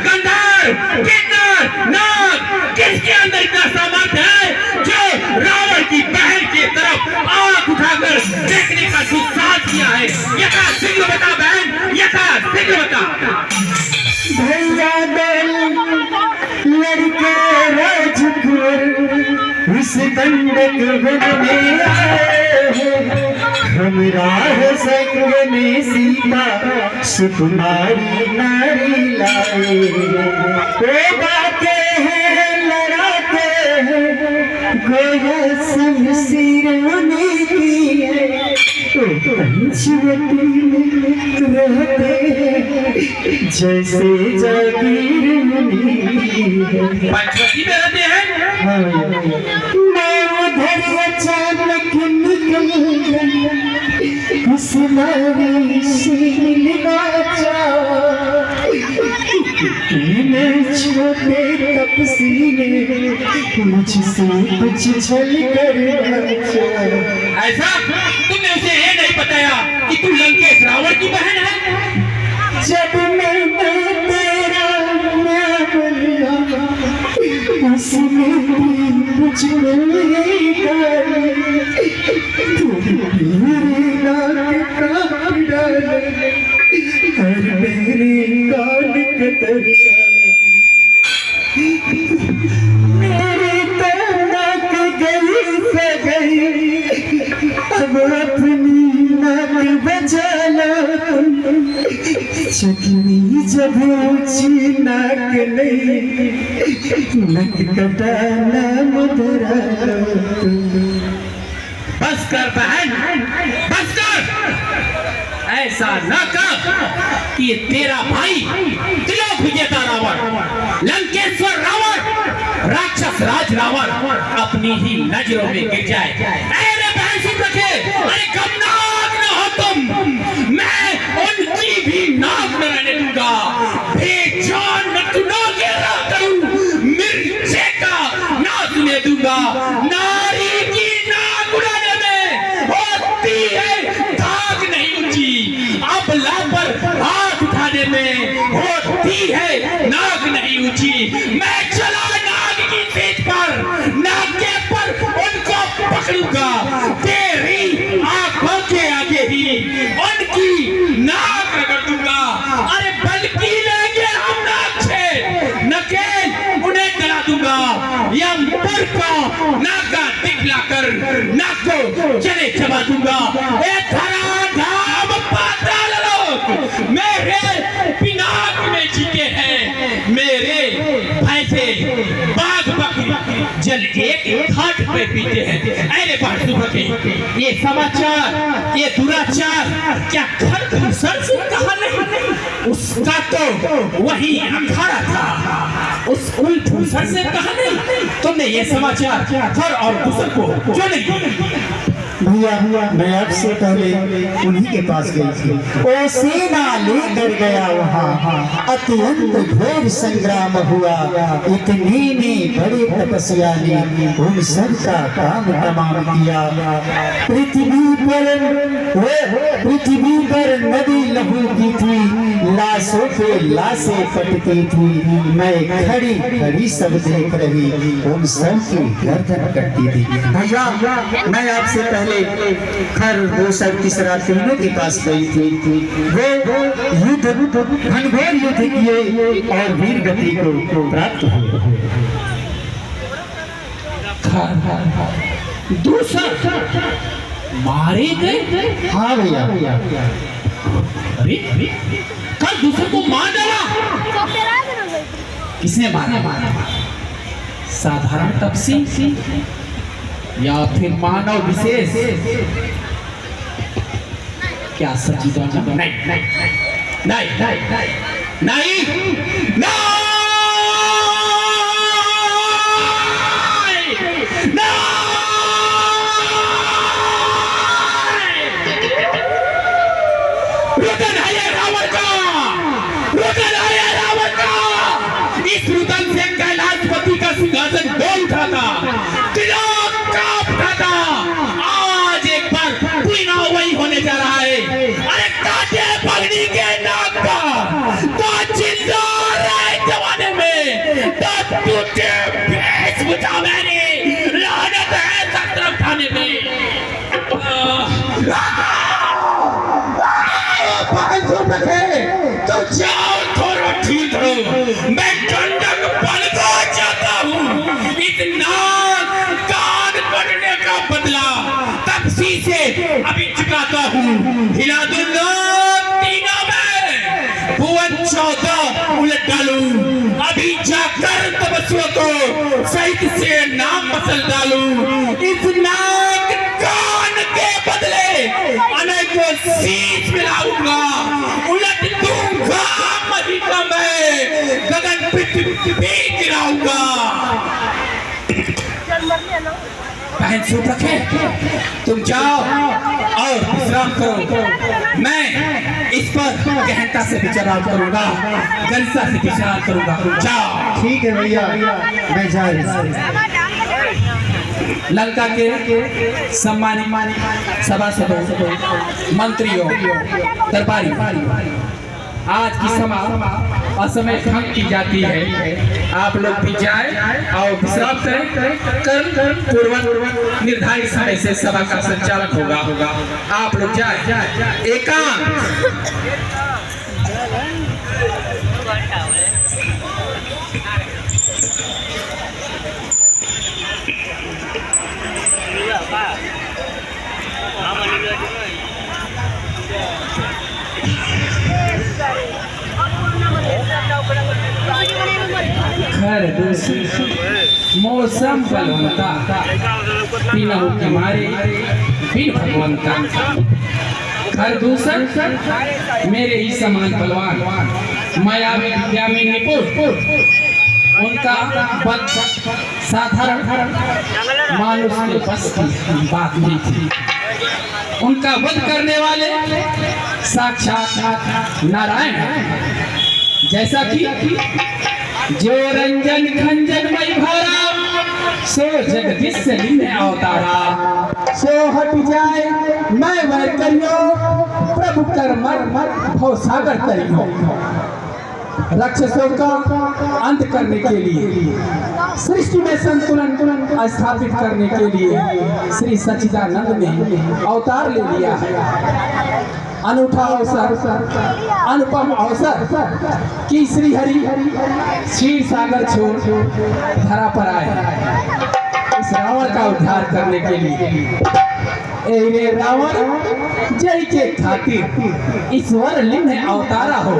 गंधर्व, किन्नर, नाग, किसके अंदर इतना सामर्थ्य है जो रावण की बहन की तरफ आंख उठाकर देखने का दुस्साहस किया है? यथा शीघ्र बता बहन, यथा शीघ्र बता। भैया दल लड़के राजकुमार उस दंडक वन में आए हैं, हमरा संग में सीता सुकुमारी नारी लाए। वो बाते हैं लड़ाते हैं गोया शमशीरों की है, पंचवटी में रहते हैं जैसे जागीर मुनि है। पंचवटी में रहते हैं? मैं उधर अचानक निकल गया, उस नारी से मिलना चाहे छोटे तपसीने मुझसे कुछ छल कर ऐसा तुमने उसे ये नहीं बताया कि तू लंकेश रावण की बहन है? जब मैं तेरा नाम लिया उसने मुझको ये गाली, तुम मेरे नाक काट डाले, हर मेरे कान के दरिया, मेरी तो नाक गई से गई, अब अपनी नाक बचा लो, चटनी जब ऊंची नाक नहीं, नक कटाना मुद्रा लो। बस कर बहन, बस कर। ऐसा न कर कि ये तेरा भाई त्रिलोक विजेता रावण, लंकेश्वर रावण, राक्षस राज रावण अपनी ही नजरों में गिर जाए। अरे बहन सुन रखे, अरे कमनाक न हो तुम, मैं उनकी भी नाक न रहने दूंगा। बेजान न तुना के करूं, मिर्चे का ना सुने दूंगा। नारी की नाक उड़ाने में होती है धाक नहीं ऊंची, अब लापर हाथ उठाने में होती है नाक नहीं ऊंची। मैं चला नाग की तेज पर, नाके पर उनको पकड़ूंगा, तेरी आंखों के आगे ही उनकी नाक रगड़ दूंगा। अरे बल्कि लेंगे हम नाक से नकेल उन्हें गला दूंगा, यमपुर को नाका दिखलाकर नाक को चले चबा दूंगा। ए धराधाम पाताल लोक मेरे पिनाक में जीते हैं, मेरे भैंसे बाघ बकरी जल एक घाट पे पीते हैं। अरे बात सुन रखे, ये समाचार, ये दुराचार क्या घर सर से कहा नहीं? उसका तो वही अखाड़ा था, उस कुलभूषण से कहा नहीं? तुमने ये समाचार घर और दूसर को क्यों नहीं दिया? भैया मैं आपसे पहले उन्हीं के पास गई थी, ओ सेना लेकर गया वहाँ, अत्यंत घोर संग्राम हुआ, इतने में बड़े तपस्या ने उन सब का काम तमाम किया। पृथ्वी पर नदी लहू की थी, लाशों पे लाशें पटती थी, मैं खड़ी खड़ी सब देख रही, उन सब की गर्दन कटती थी। भैया मैं आपसे पहले खर दूसर तीसरा तीनों के पास गई थी, वो युद्ध घनघोर युद्ध किए और वीर गति को प्राप्त हुए। दूसर मारे गए? हाँ भैया। अरे कल दूसरे को मार डाला? किसने मारा? साधारण तपसी या फिर मानव विशेष? क्या सच्ची बात? नहीं नहीं नहीं नहीं नहीं रुदन है रावण का, रुदन है रावण का। इस रुदन से कैलाशपति का सिंहासन डोल उठा था, त्रिलोक कांप उठा था। आज एक बार पुनः वही होने जा रहा है। अरे काटे पगड़ी के नाक का तो चिल्ला रहे जमाने में, तो टूटे वेशभूषा मैंने लानत है शस्त्र उठाने में। तो जाओ थोड़ा ठीक हो, मैं ठंडक पलको चाहता हूँ। इतना कान कटने का बदला तपसी से अभी चुकाता हूँ। हिला दूंगा तीनों में, भुवन 14 उलट डालूं। अभी जाकर तपस्वियों को सहित से नाम मसल डालूं। इस नाक कान के बदले अनेकों शीश मिलाऊंगा, उलट दूंगा महीना में, गगन पृथ्वी गिराऊंगा। बहन सुन रखे, तुम जाओ और विश्राम करो, मैं इस पर गहनता से विचार करूंगा, गहनता से विचार करूंगा। जाओ। ठीक है भैया मैं जा रही। लंका के सम्मानित सभासदों, मंत्रियों, दरबारी आज की सभा असमय भंग की जाती है। आप लोग भी जाए और विश्राम करें। कल पूर्व निर्धारित समय से सभा का संचालन होगा। आप लोग जाए। एकांत। घर दूसरी मौसम बलवंता, तीनों के मारे बिन भगवंता। घर दूसर मेरे ही समान बलवान, मायावी विद्या में निपुण। उनका बल साधारण मानुष के बस की बात नहीं थी। उनका वध करने वाले साक्षात नारायण हैं। जैसा कि जो रंजन खंजन मई भरा, सो जगदीश लीने अवतारा। सो हट जाए मैं वह करियो, प्रभु कर मर मर भव सागर तरियो। राक्षसों का अंत करने के लिए, सृष्टि में संतुलन स्थापित करने के लिए श्री सच्चिदानंद ने अवतार ले लिया है। अनूठा अवसर, अनुपम अवसर कि श्री हरि क्षीर सागर छोड़ धरा पर आए इस रावण का उद्धार करने के लिए। रे रावण जय के खातिर ईश्वर लिंग अवतारा हो।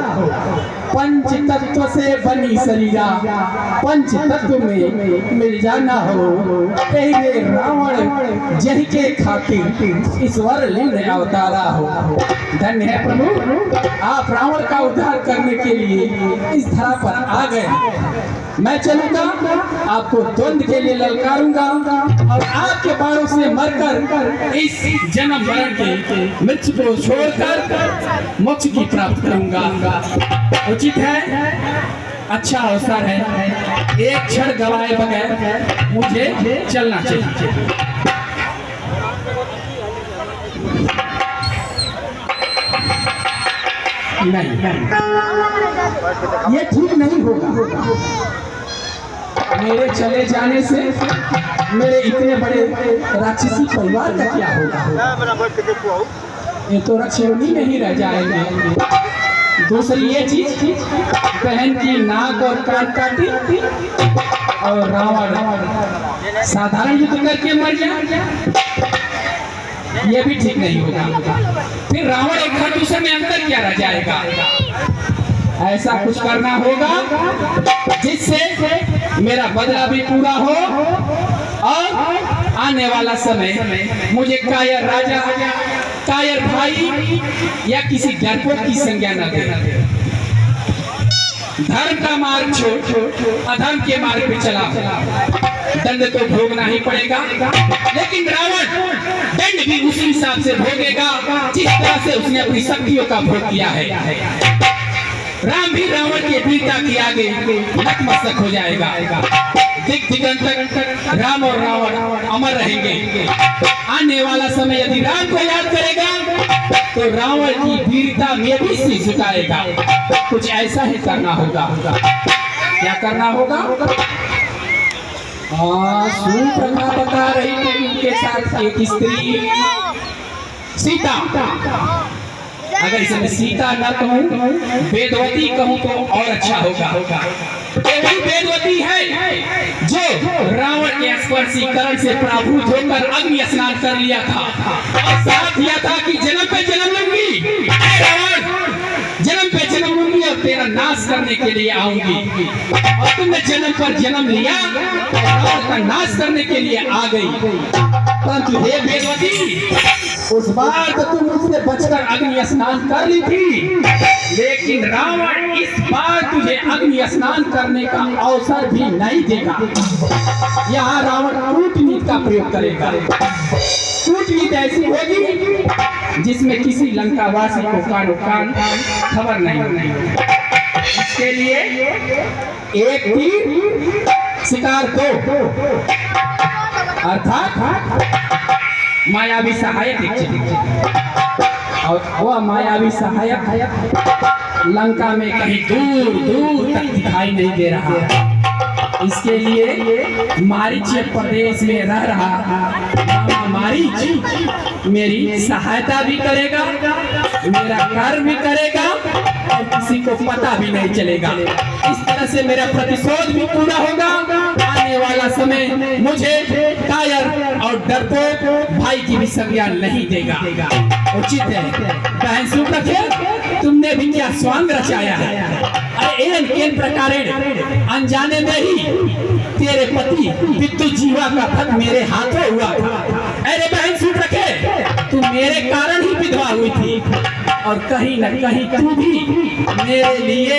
पंच तत्व से बनी शरीरा, पंच तत्व में मिल जाना हो। रे रावण जय के खातिर ईश्वर लिंग अवतारा हो। धन्य है प्रभु, आप रावण का उद्धार करने के लिए इस धरा पर आ गए। मैं चलूंगा, आपको द्वंद्व के लिए ललकारूंगा और आपके बाणों से मरकर इस जन्म मरण के मृत्यु को छोड़कर मोक्ष की प्राप्त करूंगा। उचित है, अच्छा अवसर है। एक क्षण गवाए बगैर मुझे चलना चाहिए। नहीं, ये ठीक नहीं होगा। मेरे चले जाने से मेरे इतने बड़े राक्षसी परिवार का क्या होगा? ये तो रक्षोनी में ही रह जाएंगे। दूसरी ये चीज, बहन की नाक और कान काटी और रावण साधारण युद्ध करके मर जाए, ये भी ठीक नहीं होगा। फिर रावण एक घर दूसरे में अंतर क्या रह जाएगा? ऐसा कुछ करना होगा जिससे मेरा बदला भी पूरा हो और आने वाला समय मुझे कायर राजा, कायर भाई या किसी डरपोक की संज्ञा न दे। धर्म का मार्ग छोड़ अधर्म के मार्ग पे चला, दंड तो भोगना ही पड़ेगा। लेकिन रावण दंड भी उसी हिसाब से भोगेगा जिस तरह से उसने अपनी शक्तियों का भोग किया है। राम भी रावण के वीरता के आगे नतमस्तक हो जाएगा। दिग दिगंत राम और रावण अमर रहेंगे। आने वाला समय यदि राम को याद करेगा तो रावण की वीरता में भी सिर झुकाएगा। कुछ ऐसा ही करना होगा। क्या करना होगा? सुप्रभा बता रही थी कि उनके साथ एक स्त्री सीता, अगर इसे मैं सीता न कहूं, वेदवती कहूं तो और अच्छा होगा। वही वेदवती है जो रावण के स्पर्शीकरण से पराभूत होकर अग्नि स्नान कर लिया था और साथ दिया था कि जन्म पे जन्म लूंगी, रावण जन्म पे जन्म लूंगी और तेरा नाश करने के लिए आऊंगी। और तुमने जन्म पर जन्म लिया और रावण का नाश करने के लिए आ गई। परंतु हे वेदवती, उस बार तो तुम मुझसे बचकर अग्नि स्नान कर ली थी, लेकिन रावण इस बार तुझे अग्नि स्नान करने का अवसर भी नहीं देगा। यहाँ रावण कूटनीति का प्रयोग करेगा। कूटनीति ऐसी होगी जिसमें किसी लंकावासी को कानो कान खबर नहीं। इसके लिए एक तीर शिकार दो, अर्थात मायावी सहायक, और वह मायावी सहायक लंका में कहीं दूर दूर तक दिखाई नहीं दे रहा। इसके लिए मारीच प्रदेश में रह रहा मामा मारीच मेरी सहायता भी करेगा, मेरा कार्य भी करेगा और किसी को पता भी नहीं चलेगा। इस तरह से मेरा प्रतिशोध भी पूरा होगा। आने वाला समय मुझे कायर और डरपोक भाई की भी संज्ञा नहीं देगा। उचित है बहन सुप्रखे, तुमने भी क्या स्वांग रचाया है? अरे एन केन प्रकारे अनजाने में ही तेरे पति विद्युत जीवा का पद मेरे हाथों हुआ था। अरे बहन सुप्रखे, तू मेरे कारण ही विधवा हुई थी और कहीं न कहीं तू भी मेरे लिए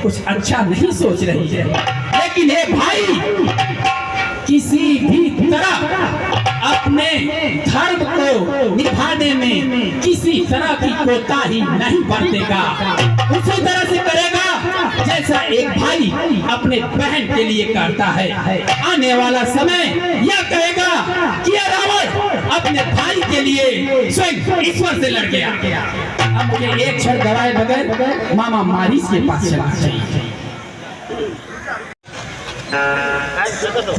कुछ अच्छा नहीं सोच रही है। लेकिन हे भाई, किसी भी तरह अपने धर्म को निभाने में किसी तरह की कोताही नहीं बरतेगा। उसी तरह से करेगा जैसा एक भाई अपने बहन के लिए करता है। आने वाला समय यह कहेगा कि रावण अपने भाई के लिए स्वयं ईश्वर से लड़ गया। अब मुझे एक क्षण गवाए बगैर मामा मारीच के पास चलना चाहिए।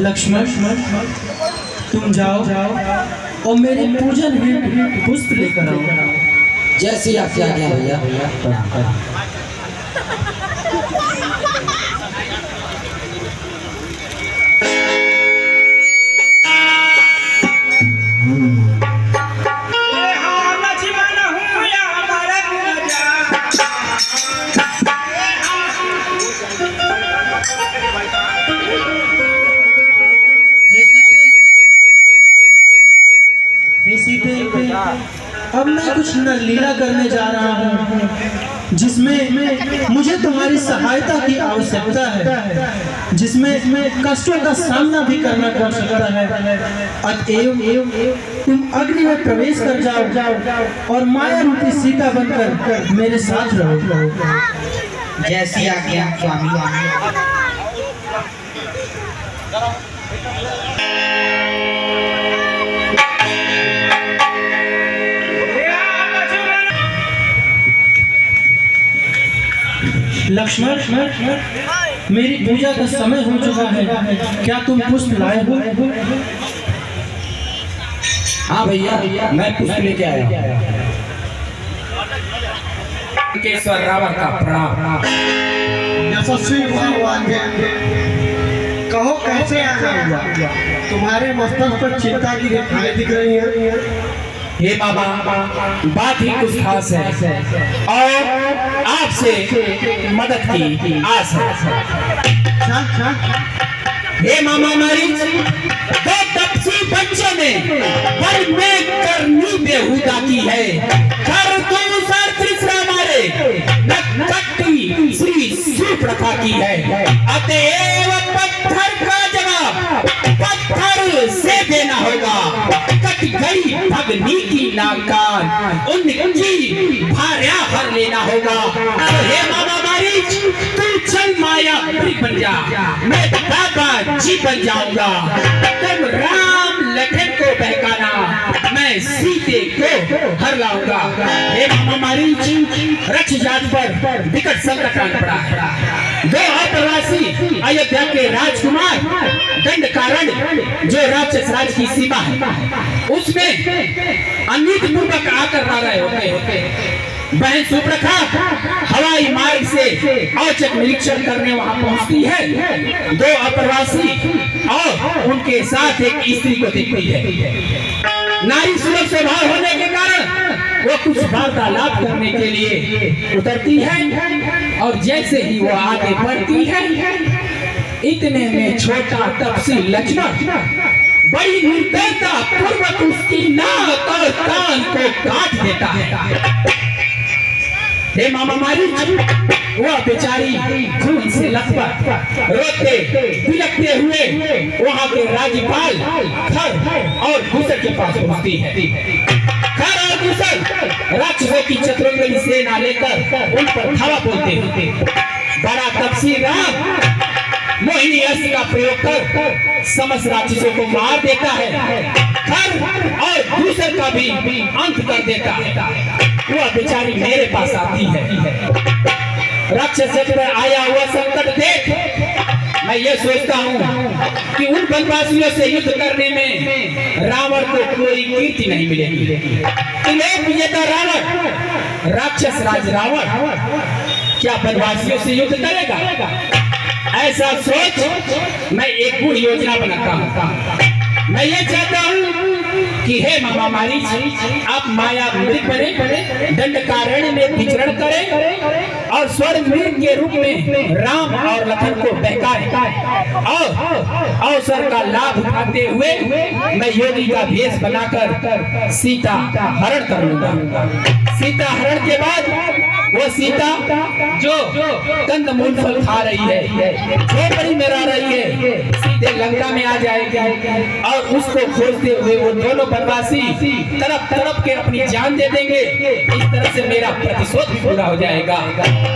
लक्ष्मण, तुम जाओ और मेरे पूजन हेतु पुष्प लेकर आओ। जैसी आपकी आज्ञा भैया। अब मैं कुछ लीला करने जा रहा हूँ जिसमें मुझे तुम्हारी सहायता की आवश्यकता है, जिसमें कष्टों का सामना भी करना पड़ सकता है। अतएव तुम अग्नि में प्रवेश कर जाओ और माया रूपी सीता बनकर मेरे साथ रहो। जैसी आज्ञा स्वामी। लक्ष्मण, मेरी पूजा का समय हो चुका है, क्या तुम पुष्प लाए हो? हाँ भैया, मैं पुष्प लेके आया। केश्वर रावण का प्रणाम। यशस्वी भगवान कहो कैसे आना हुआ? तुम्हारे मस्तक पर चिंता की रेखाएं दिख रही हैं। हे बाबा, बात ही कुछ खास है और आपसे मदद की आस है। हे मामा मारीच, दो तपसी बच्चों ने पर में करनी बेहुदा की है। कर तुम सर तीसरा मारे नक्कटी श्री सुप्रथा की है। अतएव पत्थर का जवाब पत्थर से देना होगा। कट गई भगनी की लालकार उनकी भार्या भर लेना होगा। हे मामा मारीच, तू चल माया बन जा, मैं बाबा जी बन जाऊंगा। तुम राम लखन को बहकाना, मैं सीते को हर लाऊंगा। हे मामा मारीच, रक्ष जात पर विकट संकट आन पड़ा है। दो अप्रवासी अयोध्या के राजकुमार दंड कारण जो राक्षस राज की सीमा है उसमें अनित पूर्वक आकर रह रहे होते। बहन सुप्रखा हवाई मार्ग से औचक निरीक्षण करने वहां पहुंचती है। दो अप्रवासी और उनके साथ एक स्त्री को देखती है। नारी सुलभ स्वभाव होने के कारण वो कुछ वार्तालाप करने के लिए उतरती है और जैसे ही वो आगे बढ़ती है, इतने में छोटा तपसी लक्ष्मण बड़ी निर्दयता पूर्वक उसकी नाक और कान को काट देता है। हे मामा मारीच, वह बेचारी खून से लथपथ रोते बिलखते हुए वहां के राज्यपाल खर और दूसर के पास पहुंचती है। खर और दूसर राक्षसों की चतुरंगी सेना लेकर उन पर धावा बोलते हैं। बड़ा तपसी राम मोहिनी अस्त्र का प्रयोग कर समस्त राक्षसों को मार देता है, खर और दूसर का भी अंत कर देता है। वह बेचारी मेरे पास आती है। राक्षस पर आया हुआ संकट देख मैं ये सोचता हूँ कि उन वनवासियों से युद्ध करने में रावण को कोई कीर्ति नहीं मिलेगी। लोक विजेता रावण, राक्षस राज रावण क्या वनवासियों से युद्ध करेगा? ऐसा सोच मैं एक गुड़ योजना बनाता हूँ। मैं ये चाहता हूँ कि हे मामा मारी आप माया मृग बने, दंडकारण्य में विचरण करें और स्वर्ण मृग के रूप में राम और लखन को बहकाएं और अवसर का लाभ उठाते हुए मैं योगी का भेष बनाकर सीता हरण कर लूंगा। सीता हरण के बाद वो सीता जो कंदमूल फल खा रही है, झोपड़ी में रह रही है, सीधे लंका में आ जाएगी और उसको खोजते हुए वो दोनों वनवासी तरफ तरफ के अपनी जान दे देंगे। इस तरह से मेरा प्रतिशोध भी पूरा हो जाएगा,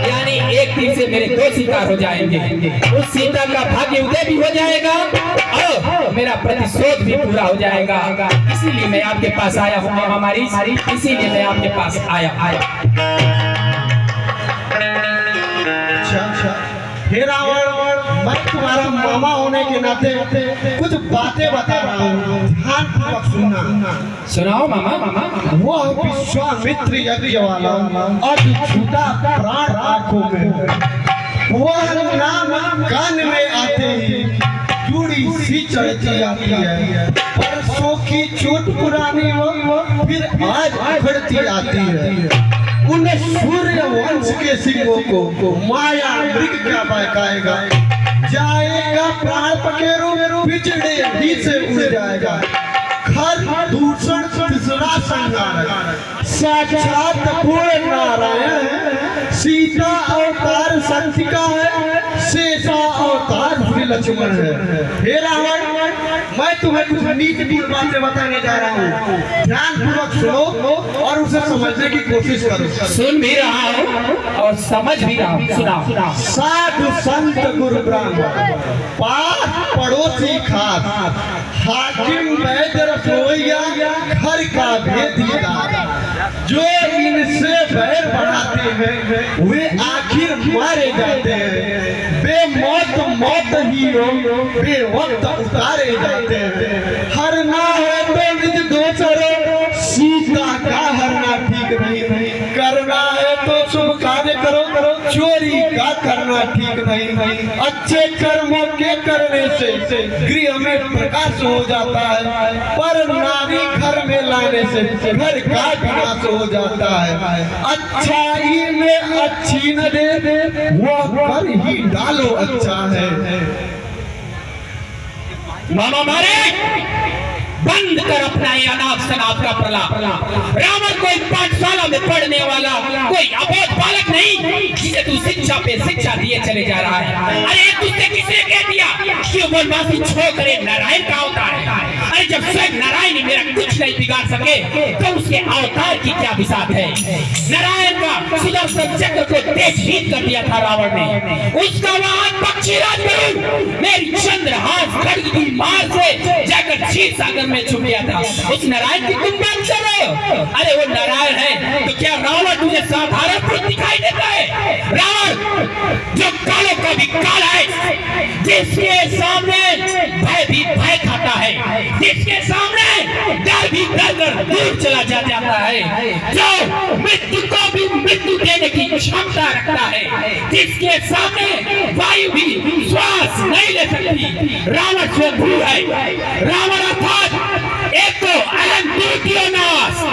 यानी एक तीर से मेरे दो शिकार हो जाएंगे। उस सीता का भाग्य उदय भी हो जाएगा और मेरा प्रतिशोध भी पूरा हो जाएगा। इसीलिए मैं आपके पास आया हूँ हमारी, इसीलिए मैं आपके पास आया। हे रावण, मैं तुम्हारा मामा होने के नाते कुछ बातें बता रहा हूँ, ध्यानपूर्वक सुनना। सुनाओ मामा। वो विश्वामित्र यज्ञ वाला और झूठा प्राण आंखों में, वह नाम कान में आते ही चूड़ी सी चढ़ती आती है। परसों की चोट पुरानी वो फिर आज उखड़ती आती है। उन सूर्य वंश के सिंहों को माया मृग क्या बहकाएगा, जाएगा प्राण पखेरु बिछड़े ही से उड़ जाएगा। खर दूषण तीसरा संहार, साक्षात पूर्ण नारायण, सीता अवतार शक्ति का है, शेषा अवतार श्री लक्ष्मण है। हे रावण, मैं तुम्हें कुछ नीति बातें बताने जा रहा हूँ, ध्यानपूर्वक सुनो और उसे समझने की कोशिश करो। सुन भी रहा हूँ और समझ भी रहा हूँ, सुनाओ। साधु संत गुरु ब्राह्मण, पास पड़ोसी खास, हाकिम वैद्य रसोइया, घर का भेदीदार, जो इनसे बैर बढ़ाते हैं वे आखिर मारे जाते हैं। बेमौत मौत ही हो, बेवक्त उतारे जाते हैं। हरना है तो निज दोषरो, सीता का हरना ठीक नहीं। करना है तो शुभ कार्य करो, चोरी का करना ठीक नहीं। अच्छे कर्मों के करने से गृह में प्रकाश हो जाता है, पर नारी घर में लाने से घर का विनाश हो जाता है। अच्छाई में अच्छी न दे, वो कर ही डालो अच्छा है। मामा मारे बंद कर अपना ये अनाप शनाप का प्रलाप। रावण कोई पाठशाला में पढ़ने वाला कोई अबोध बालक नहीं जिसे तू शिक्षा पे शिक्षा दिए चले जा रहा है। अरे तुझसे किसने कह दिया कि वनवासी छोकरे नारायण का अवतार है? अरे जब स्वयं नारायण ही मेरा कुछ नहीं बिगाड़ सके तो उसके अवतार की क्या बिसात है? नारायण का सुदर्शन चक्र को तेजहीन कर दिया था रावण ने, उसका वहां पक्षीराज करूं मेरी चंद्रहास खड्ग की मार से जाकर क्षीर सागर में छुप गया था। उस नारायण की तुम बात कर रहे हो? अरे वो नारायण है तो क्या रावण तुझे साधारण पुरुष दिखाई देता है? रावण जो कालों का भी काला है, जिसके सामने भय भी भय खाता है, जिसके सामने डर भी डर कर दूर चला जाता है, जो मृत्यु को भी मृत्यु देने की क्षमता रखता है, जिसके सामने वायु भी श्वास नहीं ले सकती। रावण स्वयं है। रावण अर्थात एक तो अयं द्वितीयो नाश,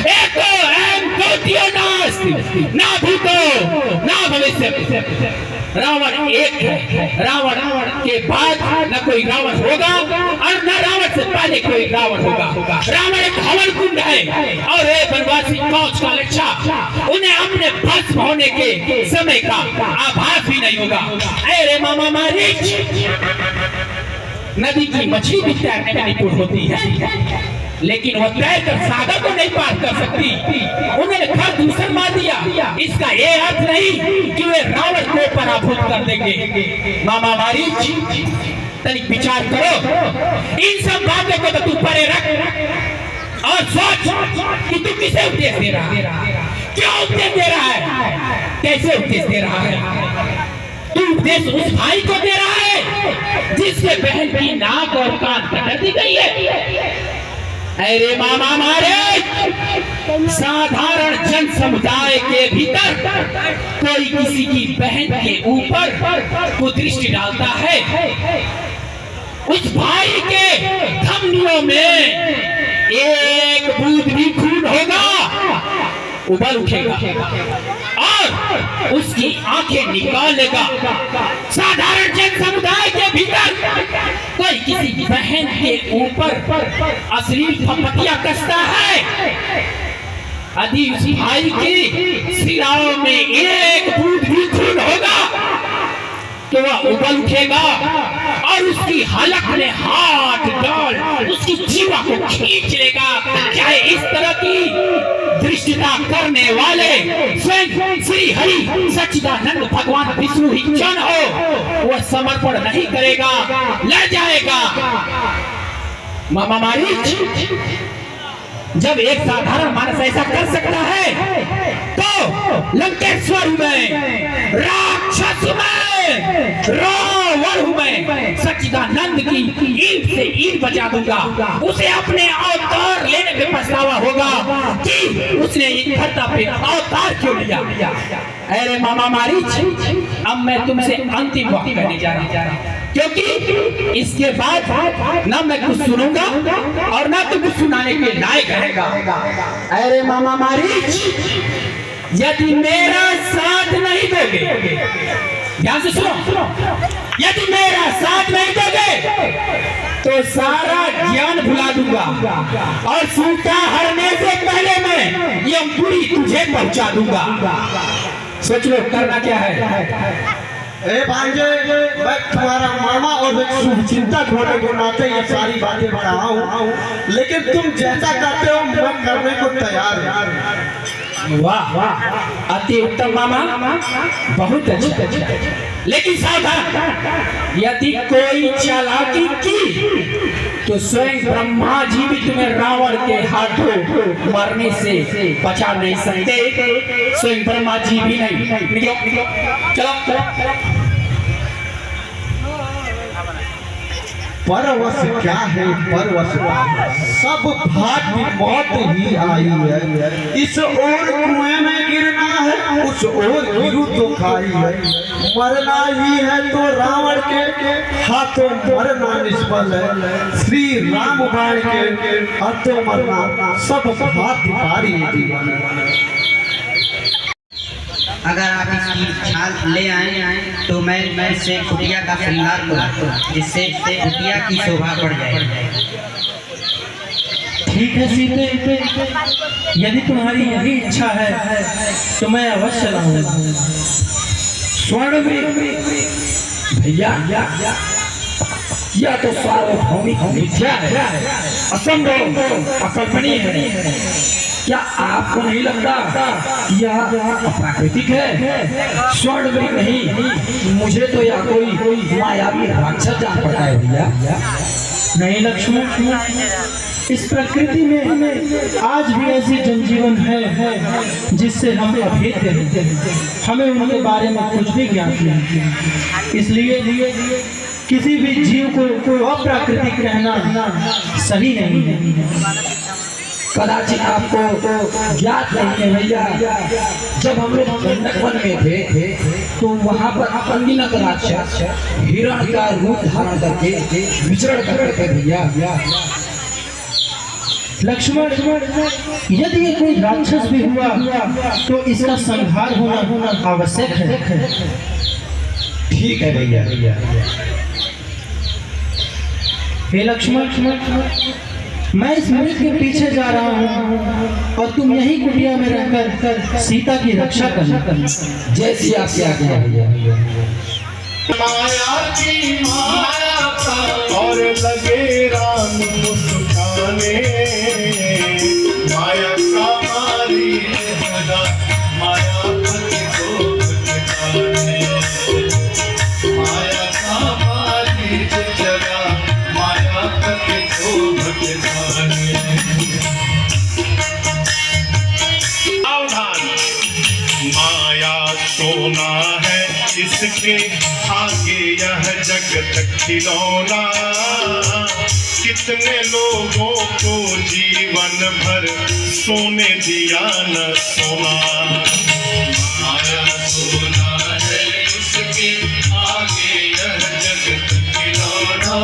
एक तो अयं द्वितीयो नाश, ना भूतो ना भविष्य। रावण एक है, रावण के बाद न कोई रावण होगा और न रावण से पहले कोई रावण होगा। रावण एक हवन कुंड है और एक वनवासी कौच का लच्छा, उन्हें अपने भस्म होने के समय का आभास भी नहीं होगा। अरे मामा मारीच, नदी की मछली भी तैरने में निपुण होती है, लेकिन वो तैरकर सागर को नहीं पार कर सकती। उन्होंने घर दूसर मार दिया। इसका ये अर्थ नहीं कि वे रावण को पराभूत कर देंगे। मामा मारीच, तनिक विचार करो। इन सब बातों को तो तू परे रख और सोच कि तू किसे उपदेश दे रहा है, क्यों उपदेश दे रहा है, कैसे उपदेश दे रहा है। तू उपदेश उस भाई को दे रहा है जिसके बहन की नाक और कान कटा दी गई है। अरे मामा मारे, साधारण जन समुदाय के भीतर कोई किसी की बहन के ऊपर कुदृष्टि डालता है, उस भाई के धमनियों में एक बूंद भी खून होगा, उबल उठेगा और उसकी आंखें निकाल लेगा। साधारण जन समुदाय के भीतर कोई किसी बहन के ऊपर अश्लील फपतियां कसता है, यदि उस भाई की सिराओं में एक बूंद भी खून होगा तो वह उबल उठेगा और उसकी हलक में हाथ डाल उसकी जीवा को खींच लेगा। चाहे इस तरह की दृष्टता करने वाले स्वयं श्री हरि सच्चिदानंद भगवान विष्णु ही जन हो, वह समर्पण नहीं करेगा, लड़ जाएगा। मामा मारीच, जब एक साधारण मानस ऐसा कर सकता है तो लंकेश्वर में, राक्षस में, रावण में सच्चिदानंद की ईंट से ईंट बचा दूंगा। उसे अपने अवतार लेने पे पछतावा होगा कि उसने इस धरती पे अवतार क्यों लिया। अरे मामा मारीच, अब मैं तुमसे अंतिम बात कहने जा रहा हूं, क्योंकि इसके बाद ना मैं कुछ सुनूंगा और ना तुम कुछ सुनाने के लायक रहेगा। अरे मामा मारीच, यदि मेरा साथ नहीं दोगे, ध्यान से सुनो, यदि मेरा साथ नहीं दोगे तो सारा ज्ञान भुला दूंगा और सूटा हरने से पहले मैं ये बुरी तुझे पहुंचा दूंगा। सोच लो करना क्या है। ए भांजे, मैं तुम्हारा मामा और एक शुभचिंतक होने के नाते ये सारी बातें बता रहा हूँ, लेकिन तुम जैसा करते हो मैं करने को तैयार हूँ। वाह वाह, अति उत्तम मामा, बहुत अच्छा। लेकिन सावधान, यदि कोई चालाकी की तो स्वयं ब्रह्मा जी भी तुम्हें रावण के हाथों मरने से बचा नहीं सकते। स्वयं ब्रह्मा जी भी नहीं। निकलो चलो चलो। परवश क्या है, परवश सब भाग्य मौत ही आई है। इस ओर कुएं में गिरना है, उस ओर गिरू तो खाई है। मरना ही है तो रावण के हाथों मरना निष्फल है। श्री राम बाण के हाथों मरना सब भाग्य भारी जीवन। अगर आप इसकी छाल ले आए तो मैं इससे कुटिया का श्रृंगार करूं, जिससे कुटिया की शोभा बढ़ जाए। ठीक है सीते, यदि तुम्हारी यही इच्छा है तो मैं अवश्य लाऊंगा। स्वर्ण में भैया, यह तो सार्वभौमिक मिथ्या है, असंभव, अकल्पनीय है। क्या आपको नहीं लगता यह अप्राकृतिक है? स्वर्ण में नहीं, मुझे तो यह कोई मायावी राक्षस जान पड़ता है भैया। नहीं लक्ष्मण, इस प्रकृति में आज भी ऐसी जनजीवन है जिससे हम अभेद्य हैं। हमें उनके बारे में कुछ भी ज्ञान नहीं, इसलिए किसी भी जीव को अप्राकृतिक कहना सही नहीं है। कदाचित आपको ज्ञात नहीं है भैया, जब हम लोग गंडक वन में थे तो वहाँ पर अंगिनक राक्षस हिरण का रूप धारण करके विचरण करते थे भैया। लक्ष्मण, यदि ये कोई राक्षस भी हुआ तो इसका संहार होना आवश्यक है। ठीक है भैया। हे लक्ष्मण, मैं इस मृत के पीछे जा रहा हूँ और तुम यही कुटिया में रहकर सीता की रक्षा करना। जैसी आपकी आज्ञा भैया। माया की माया और लगे राम मुस्काने। के आगे यह जगत खिलौना, कितने लोगों को जीवन भर सोने दिया न सोना। माया सोना है उसके आगे यह जगत खिलौना,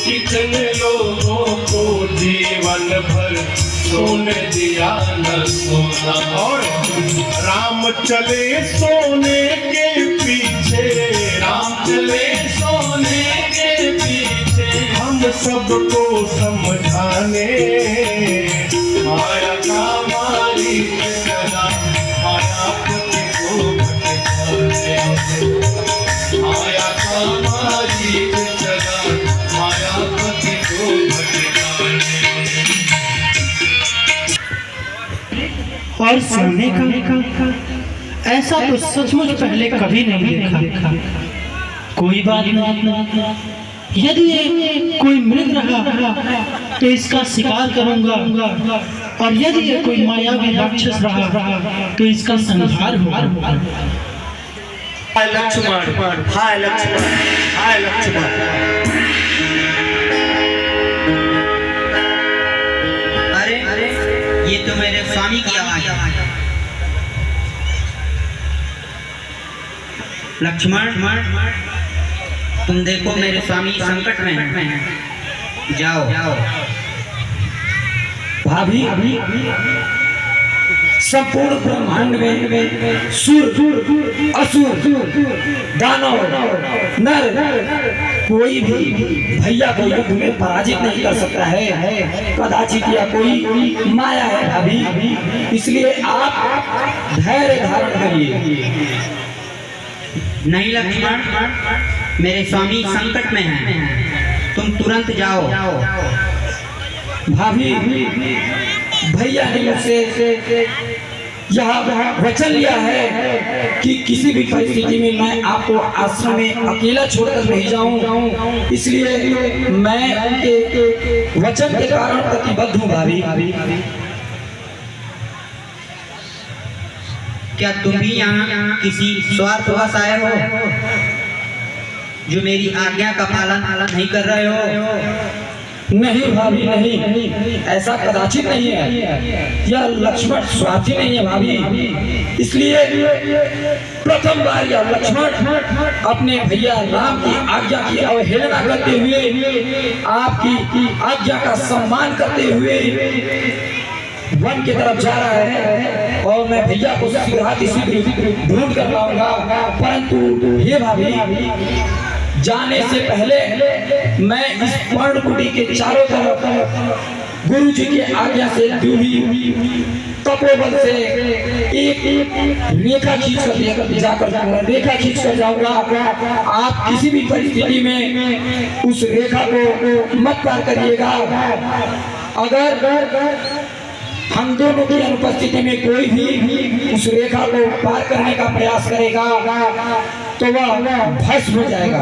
कितने लोगों को जीवन भर सोने दिया न सोना। और राम चले सोने के पीछे, राम चले सोने के पीछे, हम सबको समझाने माया का मालिक चला, मायापति को भटकाने। माया का मालिक चला, मायापति को भटकाने। और सोने का ऐसा तो सचमुच पहले कभी नहीं देखा। कोई बात नहीं, यदि ये कोई मृग रहा तो इसका शिकार करूंगा, और यदि ये कोई मायावी राक्षस रहा तो इसका संहार होगा। हाय लक्ष्मण, हाय लक्ष्मण, हाय लक्ष्मण। अरे ये तो मेरे स्वामी की आवाज है। लक्ष्मण, तुम देखो मेरे स्वामी संकट में हैं। जाओ। भाभी, संपूर्ण ब्रह्मांड में सुर, असुर, दानव, नर, कोई भी भैया को युद्ध में पराजित नहीं कर सकता है। कदाचित या कोई माया है भाभी, इसलिए आप धैर्य धारण करिए। नहीं लक्ष्मण, मेरे स्वामी संकट में हैं, तुम तुरंत जाओ। भाभी, भैया ने मुझसे यह वचन लिया है कि किसी भी परिस्थिति में मैं आपको आश्रम में अकेला छोड़कर नहीं जाऊं, इसलिए मैं उनके वचन के कारण प्रतिबद्ध हूं। भाभी, क्या तुम भी यहाँ किसी स्वार्थवश आए हो, जो मेरी आज्ञा का पालन नहीं कर रहे हो? नहीं भाभी, नहीं, ऐसा कदाचित नहीं है। यह लक्ष्मण स्वार्थी नहीं है भाभी, इसलिए प्रथम बार यह लक्ष्मण अपने भैया राम की आज्ञा की अवहेलना करते हुए, आपकी आज्ञा का सम्मान करते हुए वन की तरफ जा रहा है, और मैं भैया को शीघ्र ढूंढ कर लाऊंगा। परंतु ये भाभी, जाने से पहले मैं इस पर्णकुटी के चारों तरफ गुरु जी की आज्ञा से तपोबल से एक रेखा खींच कर जाऊंगा। आप किसी भी परिस्थिति में उस रेखा को मत पार करिएगा। अगर हम दोनों की अनुपस्थिति में कोई भी उस रेखा को पार करने का प्रयास करेगा तो वह भस्म हो जाएगा।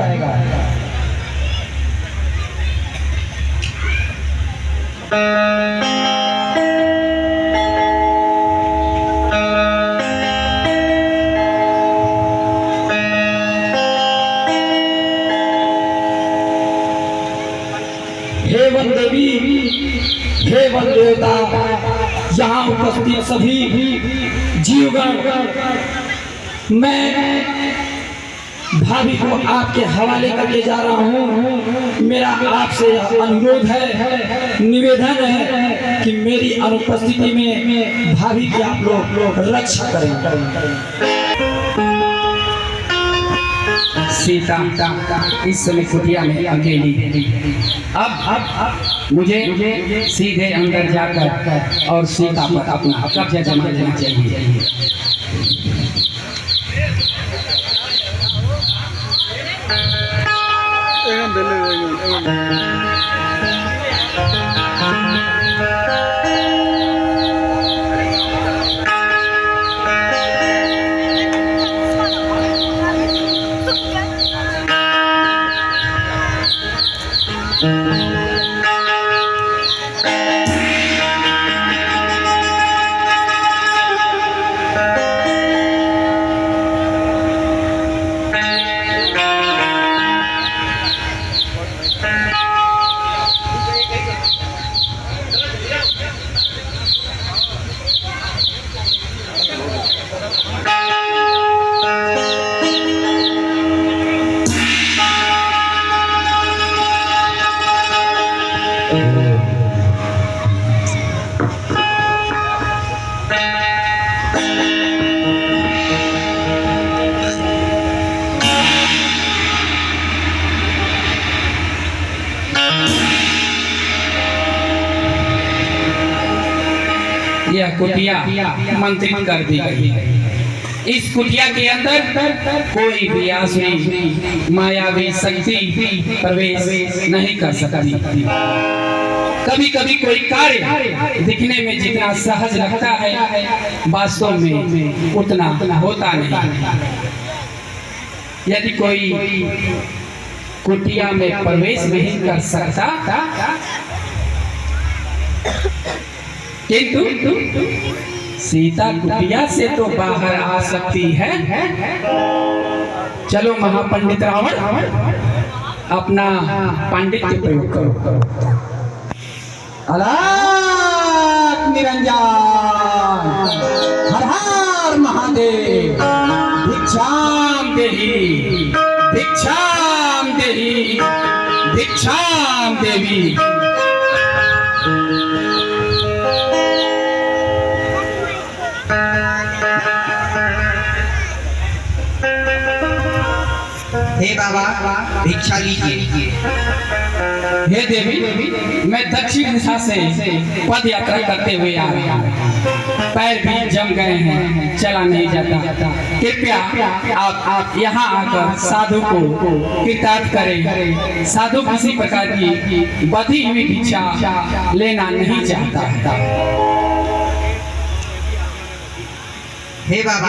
हे वन देवी, हे वन देवता, यहाँ उपस्थित सभी जीवगण, मैं भाभी को आपके हवाले करके जा रहा हूँ। मेरा आपसे अनुरोध है, निवेदन है कि मेरी अनुपस्थिति में भाभी की आप लोग रक्षा करें। सीता इस समय कुटिया में अकेली। अब मुझे सीधे अंदर जाकर और सीता पर अपना कब्जा जमा लेना चाहिए। यह कुटिया मंत्रित कर दी गई है। इस कुटिया के अंदर कोई भी आसुरी मायावी शक्ति प्रवेश नहीं कर सकती। कभी कभी कोई कार्य दिखने में जितना सहज लगता है वास्तव में उतना होता नहीं। यदि कोई कुटिया में प्रवेश नहीं कर सकता किंतु सीता कुटिया से तो बाहर आ सकती है। चलो महापंडित रावण अपना पांडित्य प्रयोग करो। अलग निरंजन हर हर महादेव भिक्षाम देहि भिक्षाम देहि भिक्षाम देवी। हे बाबा भिक्षा लीजिए। हे देवी, मैं दक्षिण दिशा से पद यात्रा करते हुए आ रहा हूँ। पैर भी जम गए हैं, चला नहीं जाता। कृपया आप यहाँ आकर साधु को कृतार्थ करें। साधु किसी प्रकार की बधी हुई भिक्षा लेना नहीं चाहता। हे बाबा,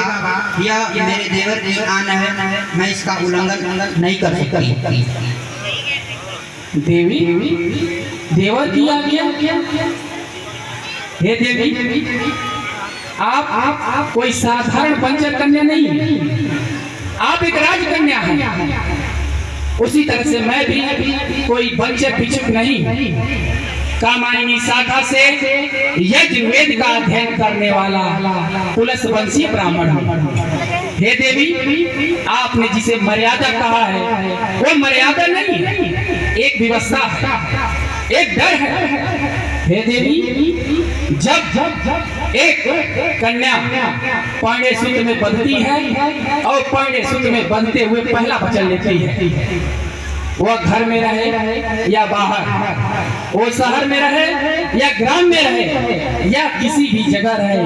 यह मेरे देवर की आज्ञा है, मैं इसका उल्लंघन नहीं कर सकती। देवी, देवर की आज्ञा? हे देवी, आप कोई साधारण बंजर कन्या नहीं, आप एक राजकन्या हैं। उसी तरह से मैं भी कोई बंजर भिक्षुक नहीं, कामायनी शाखा से यज्ञ वेद का अध्ययन करने वाला पुलस वंशीय ब्राह्मण हूँ। हे देवी, आपने जिसे मर्यादा कहा है वो मर्यादा नहीं, एक व्यवस्था है, एक डर है। हे देवी, जब एक कन्या पांडे सूत्र में बंधती है और पांडे सूत्र में बंधते हुए पहला वचन लेती है, वह घर में रहे या बाहर, वो शहर में रहे या ग्राम में रहे या किसी भी जगह रहे,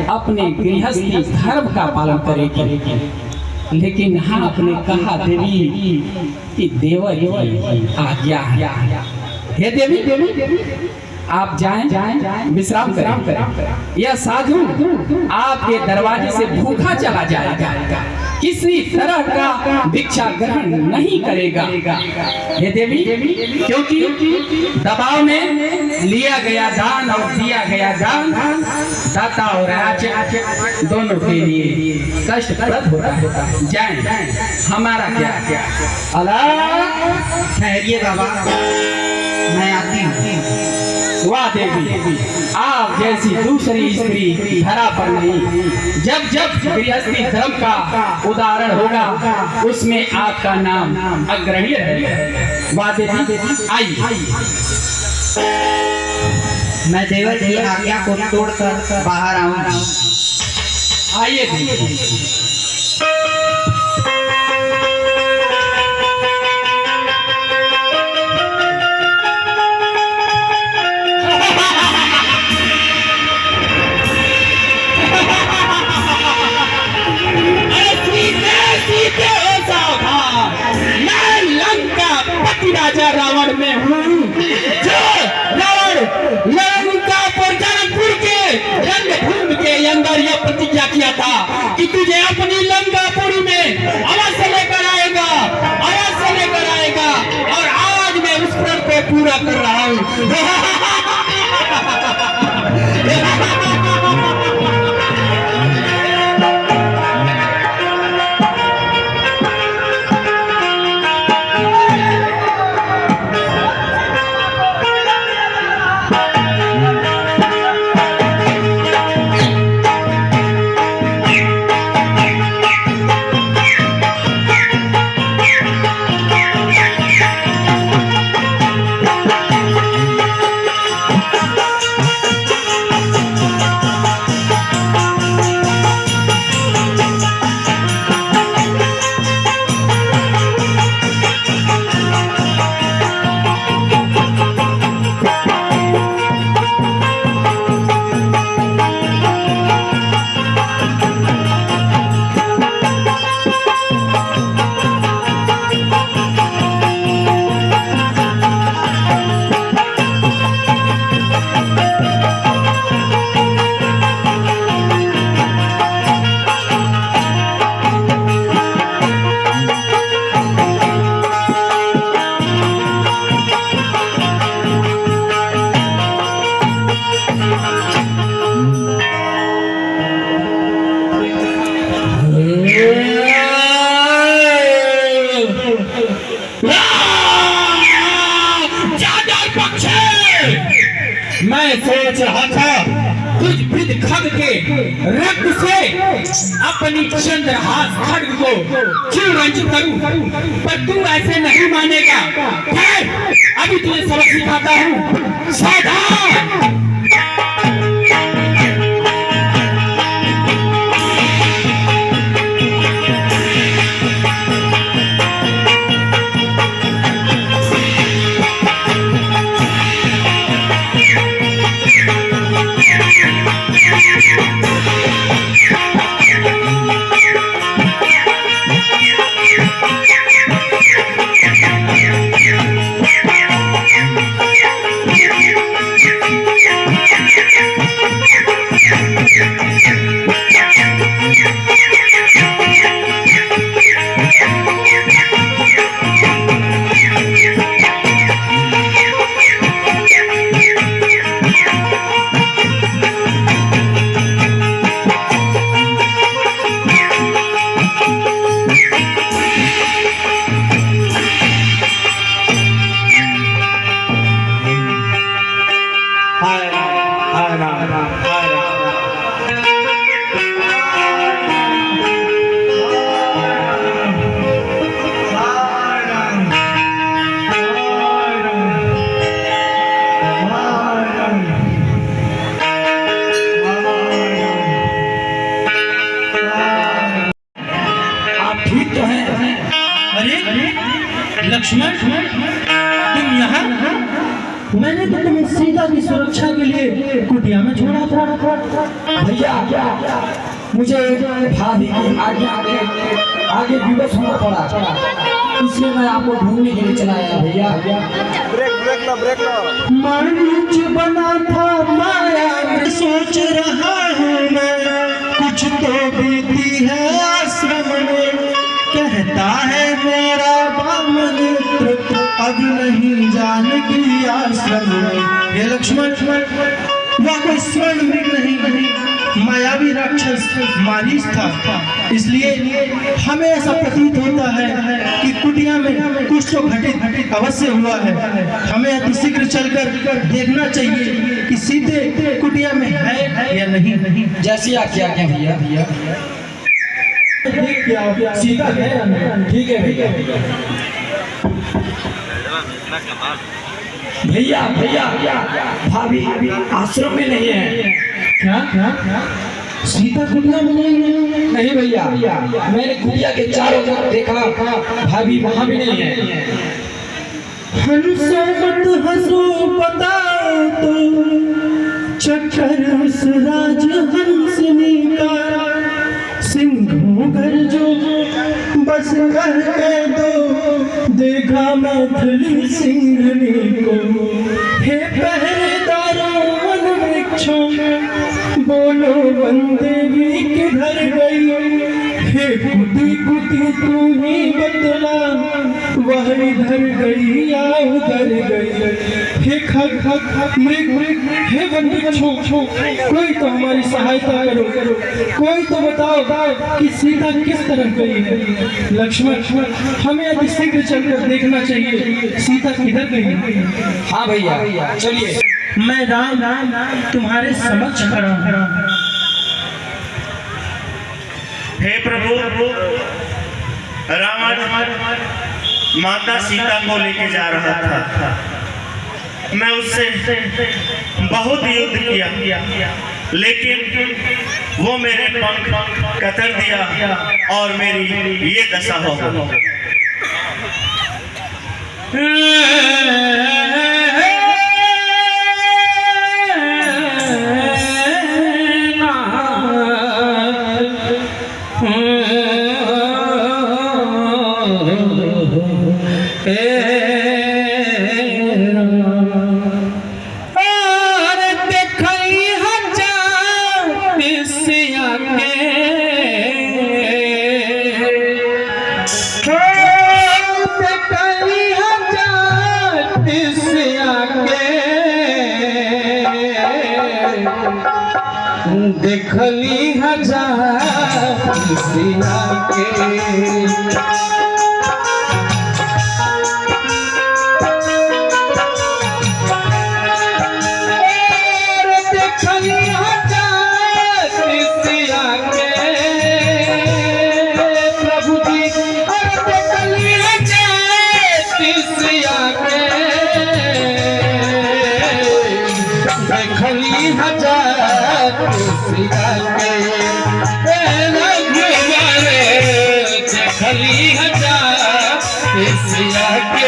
अपने गृहस्थी धर्म का पालन करेगी। लेकिन हाँ, आपने कहा देवी कि देवर आज्ञा है। हे देवी, आप जाएं विश्राम करें। यह साधु आपके दरवाजे से भूखा चला जाएगा, किसी तरह का भिक्षा ग्रहण नहीं करेगा। हे देवी, क्योंकि दबाव में लिया गया दान और दिया गया दान दाता और याचक दोनों के लिए कष्टप्रद होता है। जाएं, हमारा क्या अलग। ठहरिए बाबा, मैं आती हूँ। वाह देवी, आप जैसी दूसरी स्त्री धरा पर नहीं। जब जब गृहस्थी धर्म का उदाहरण होगा उसमें आपका नाम अग्रणी है। वाह देवी, आइए। मैं देवर की आज्ञा को तोड़कर बाहर आऊंगी। आइए देवी। राजा रावण में हूँ, जो रावण लंकापुर जनकपुर के रणभूमि के अंदर यह प्रतिज्ञा किया था कि तुझे अपनी लंकापुरी में अवश्य लेकर आएगा, अवश्य लेकर आएगा। और आज मैं उस प्रण को पूरा कर रहा हूँ। मैं सोच रहा था तुझ विद खग के रक्त से अपनी चंद्रहास खड्ग को क्यों रंजित करूं, पर तू ऐसे नहीं मानेगा। अभी तुझे सबक सिखाता हूं। सावधान। लक्ष्मण, तुम यहाँ? मैंने तो तुम्हें सीता की सुरक्षा के लिए कुटिया में छोड़ा था। भैया मुझे भाभी की आगे विवश होना पड़ा, इसलिए मैं आपको ढूंढने के लिए चला आया। भैया मायूच बना था माया में, सोच रहा हूँ मैं कुछ तो बीती है आश्रम में। कहता है मेरा बामनित्र अब नहीं जानकी आश्रम में। हे लक्ष्मण, वह कोई स्वर्ण मृग नहीं, मायावी राक्षस मारीच था। इसलिए हमें ऐसा प्रतीत होता है कि कुटिया में कुछ तो घटित अवश्य हुआ है। हमें अति शीघ्र चलकर देखना चाहिए कि सीते कुटिया में है या नहीं। जैसी आज्ञा भैया। देख क्या सीता है या नहीं? ठीक है भैया भाभी आश्रम में नहीं है। क्या सीता कुटिया में नहीं है? नहीं भैया, मैंने कुटिया के चारों तरफ देखा, भाभी वहां भी नहीं है। हंसो मत हंसो बताओ तो चक्कर उस राज हंसनी का, सिंहों घर जो बस कर के दो देखा मैथिली सिंहनी को। हे पहरेदारों वन वृक्षों बोलो वनदेवी किधर गई। हे कुटी कुटी तू ही बतला वह इधर गई या उधर गई। हे खग मृग हे वन वृक्षों कोई तो हमारी सहायता करो, कोई तो बताओ कि सीता किस तरफ गई है। लक्ष्मण, हमें अति शीघ्र चलकर देखना चाहिए सीता किधर गई। हाँ भैया चलिए। मैं राम तुम्हारे समक्ष खड़ा हूँ। हे प्रभु, रावण माता सीता को लेके जा रहा था। मैं उससे बहुत युद्ध किया, लेकिन वो मेरे पंख कतर दिया और मेरी ये दशा हो गई। देखली हजार सिया के देखली हजार सिया के रघुवर देखली हजार सिया के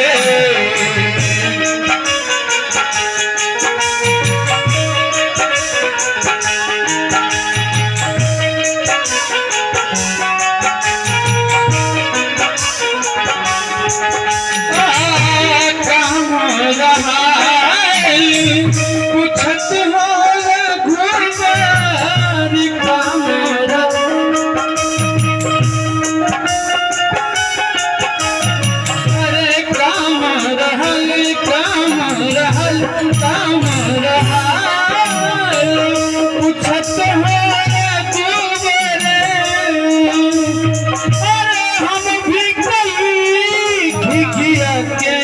पूछत हो रघुवर कामरा अरे काम रहल पूछत हो रघुवर अरे हम भी कहीं घिघिया के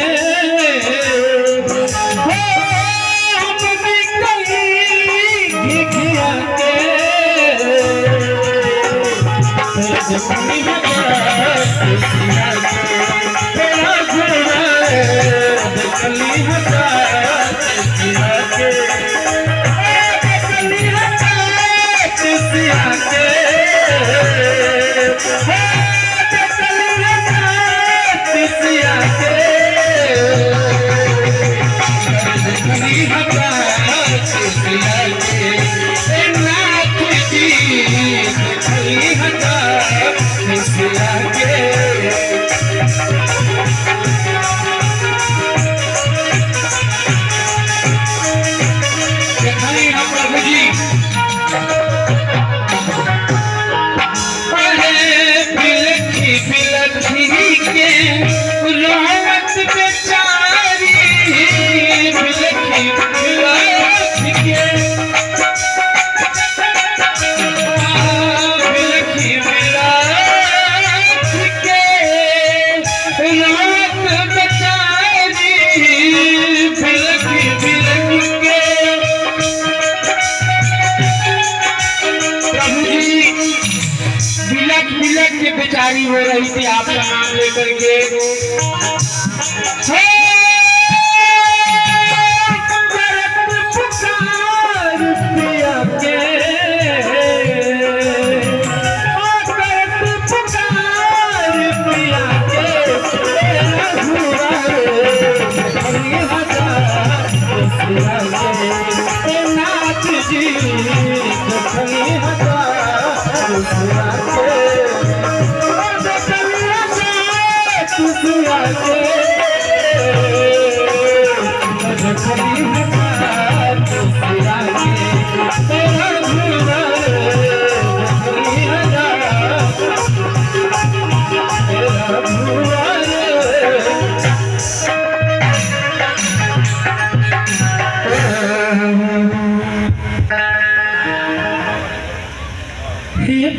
बेचारी हो रही थी आपका नाम लेकर के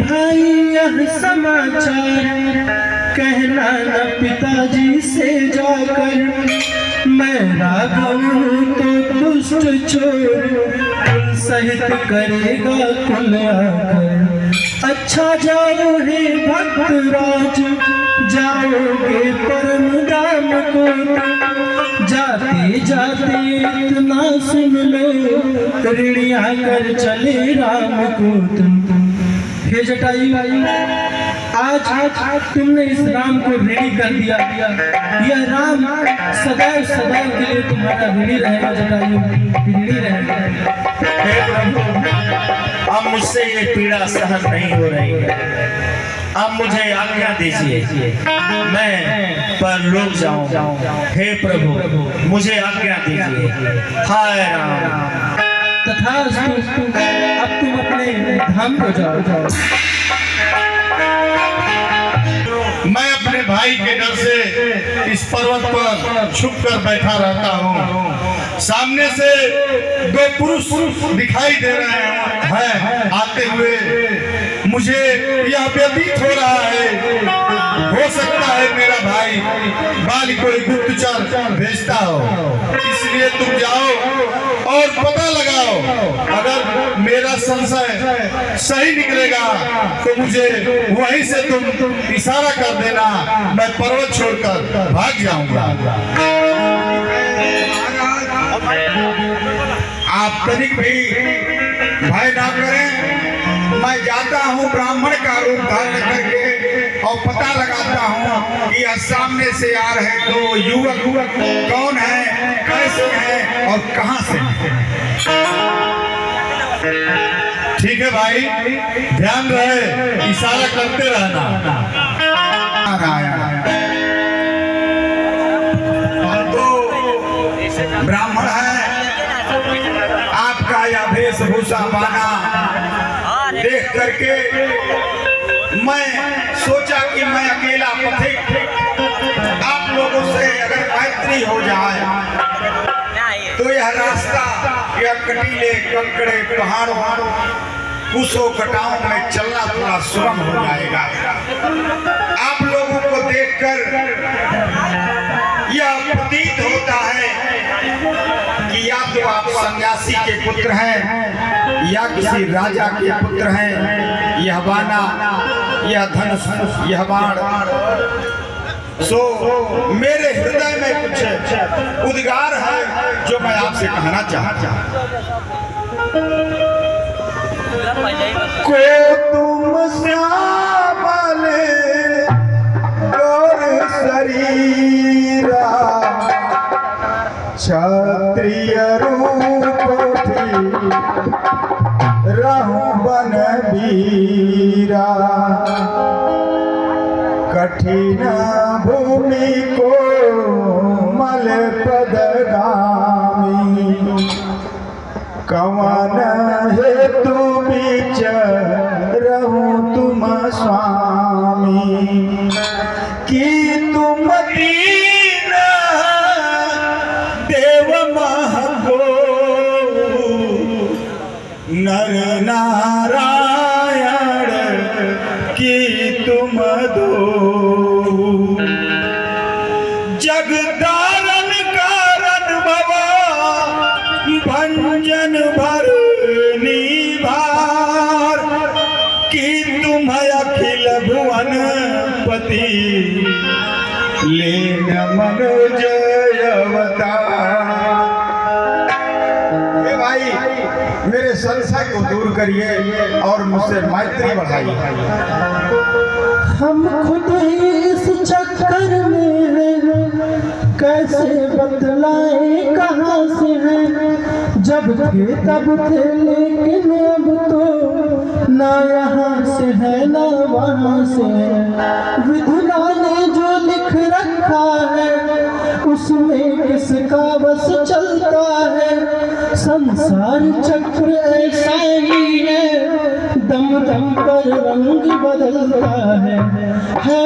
भाई यह समाचार कहना न पिताजी से जाकर मैं राघव तो दुष्ट छोड़ कुल सहित करेगा कुल आकर अच्छा जाओ हे भक्त राज जाओगे परम राम को जाते जाते इतना सुन लो ऋणिया कर चले राम को तुम हे जटायु आज तुमने इस राम को ऋणी कर दिया यह राम सदैव सदैव के लिए तुम्हारा ऋणी रहेगा जटायु ऋणी रहेगा हे प्रभु अब मुझसे ये पीड़ा सहन नहीं हो रही है अब मुझे आज्ञा दीजिए मैं परलोक जाऊं हे प्रभु मुझे आज्ञा दीजिए हाय राम तथास्तु अब तुम अपने धाम को जाओ मैं अपने भाई के डर से इस पर्वत पर छुप कर बैठा रहता हूँ सामने से दो पुरुष दिखाई दे रहे हैं आते हुए मुझे यह व्यतीत हो रहा है हो सकता है मेरा भाई बाली कोई गुप्तचर भेजता हो इसलिए तुम जाओ और पता लगाओ अगर मेरा संशय सही निकलेगा तो मुझे वहीं से तुम इशारा कर देना मैं पर्वत छोड़कर भाग जाऊंगा आप तनिक भी भय ना करें। मैं जाता हूँ ब्राह्मण का रूप धारण करके और पता लगाता हूँ कि यह सामने से आ रहे दो युवक कौन है, कैसे हैं और कहाँ से हैं। ठीक है भाई, ध्यान रहे, इशारा करते रहना। ब्राह्मण है, आपका यह वेशभूषा बाना देख करके मैं सोचा कि मैं अकेला पथिक आप लोगों से अगर मैत्री हो जाए तो यह रास्ता, यह कटीले कंकड़े पहाड़ों कुशों कटाओं में चलना थोड़ा सुगम हो जाएगा। आप लोगों को देखकर यह प्रतीत होता है कि या तो आप सन्यासी के पुत्र हैं या किसी राजा के पुत्र हैं। यह बाना, यह धनुष, यह बाण, सो मेरे हृदय में कुछ उद्गार है जो मैं आपसे कहना चाहता हूँ। को तुम श्यामल गौर शरीरा क्षत्रिय रूप रहु बन वीरा कठिन भूमि को मल पदगामी कवन हेतु बीच रहूं तुम स्वामी कि तुम दीन देव महको नर नारायण की तुम दो जगदारण कारण भवा भंजन भर निभार कि तुम अखिल भुवन पति लीन मनोज अवतार। भाई मेरे संशय को दूर करिए और मुझसे मैत्री बढ़ाइए। हम खुद ही इस चक्कर में हैं, कैसे बतलाएं कहाँ से हैं। जब थे तब थे लेकिन अब तो ना यहाँ से है ना वहाँ से है। विधुना ने जो लिख रखा है उसमें किसका बस चलता है। संसार चक्र ऐसा ही है, दम दम पर रंग बदलता है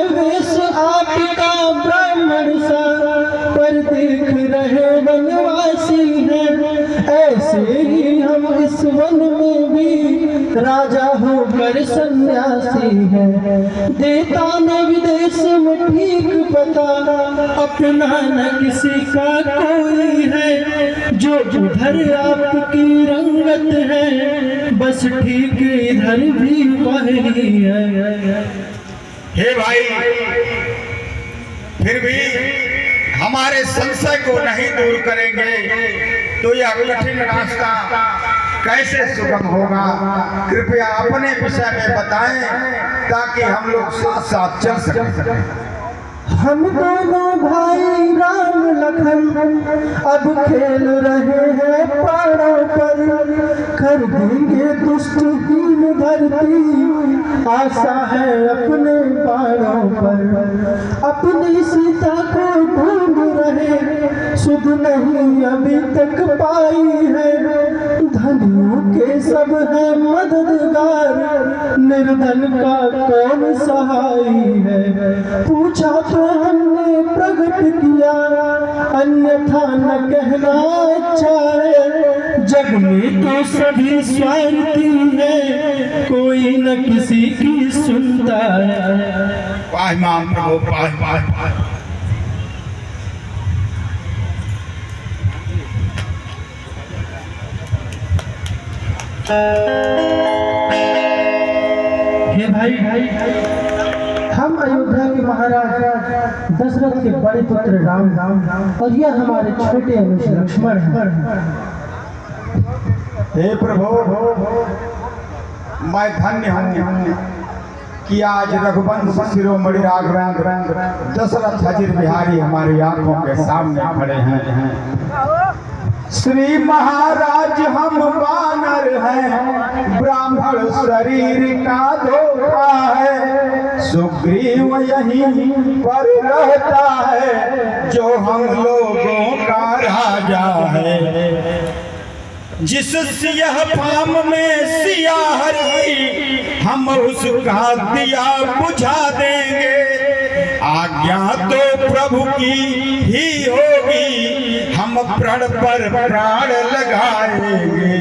वेश आपका ब्राह्मण सा पर देख रहे वनवासी हैं। ऐसे ही हम इस वन में भी राजा होकर सन्यासी हैं। देता न विदेश में ठीक पता, अपना न किसी का कोई है। जो उधर आपकी रंगत है बस ठीक इधर भी वही है। हे भाई, फिर भी हमारे संशय को नहीं दूर करेंगे तो यह कठिन रास्ता कैसे सुगम होगा। कृपया अपने विषय में बताएं ताकि हम लोग साथ साथ चल सकें। हम दोनों भाई राम लखन अब खेल रहे हैं पहाड़ों पर। कर देंगे दुष्टहीन धरती, आशा है अपने पहाड़ों पर। अपनी सीता को ढूंढ रहे, सुध नहीं अभी तक पाई है। धनियों के सब है मददगार, निर्धन का कौन सहाय है। पूछा तो हमने प्रकट किया, अन्यथा न कहना अच्छा है। जग में तो सभी स्वार्थी है, कोई न किसी की सुनता है। पाहि माम प्रभु पाहि पाहि। हे भाई, हम अयोध्या के महाराज दशरथ के बड़े पुत्र राम और यह हमारे छोटे अनुज लक्ष्मण हैं। हे प्रभु, मैं धन्य हूँ कि आज रघुवंश शिरोमणि राघवेंद्र दशरथ हजीर बिहारी हमारी आंखों के सामने खड़े हैं। श्री महाराज हम वानर हैं, ब्राह्मण शरीर का धोखा है, सुग्रीव यहीं पर रहता है जो हम लोगों का राजा है। जिस सियाह फाम में सिया हरी, हम उसका दिया बुझा देंगे। आज्ञा तो प्रभु की ही होगी, हम प्रण पर प्राण लगाएंगे।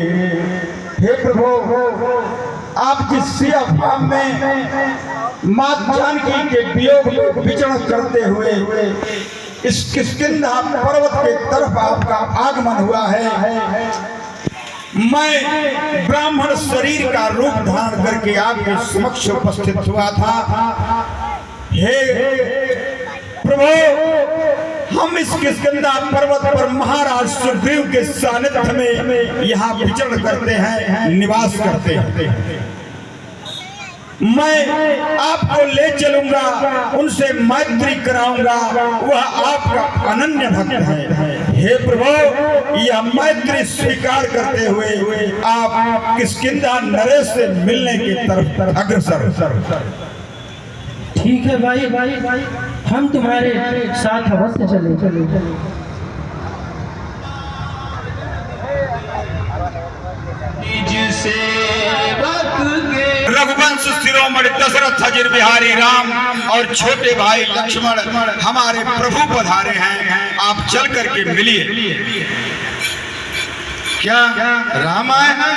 हे प्रभु, आप जिस सियाह फाम में मां जानकी के वियोग विचरण करते हुए इस किष्किंधा पर्वत के तरफ आपका आगमन हुआ है, मैं ब्राह्मण शरीर का रूप धारण करके आपके समक्ष उपस्थित हुआ था। हे प्रभु, हम इस किष्किंधा पर्वत पर महाराज सुग्रीव के सानिध्य में यहाँ विचरण करते हैं, निवास करते हैं। मैं आपको ले चलूंगा, उनसे मैत्री कराऊंगा, वह आपका अनन्य भक्त है। हे प्रभु, यह मैत्री स्वीकार करते हुए आप किष्किंधा नरेश से मिलने की तरफ अग्रसर। ठीक है भाई, हम तुम्हारे साथ अवश्य चले। रघुवंश शिरोमणि दशरथ हजीर बिहारी राम और छोटे भाई लक्ष्मण हमारे प्रभु पधारे हैं, आप चल करके मिलिए। क्या राम आए हैं?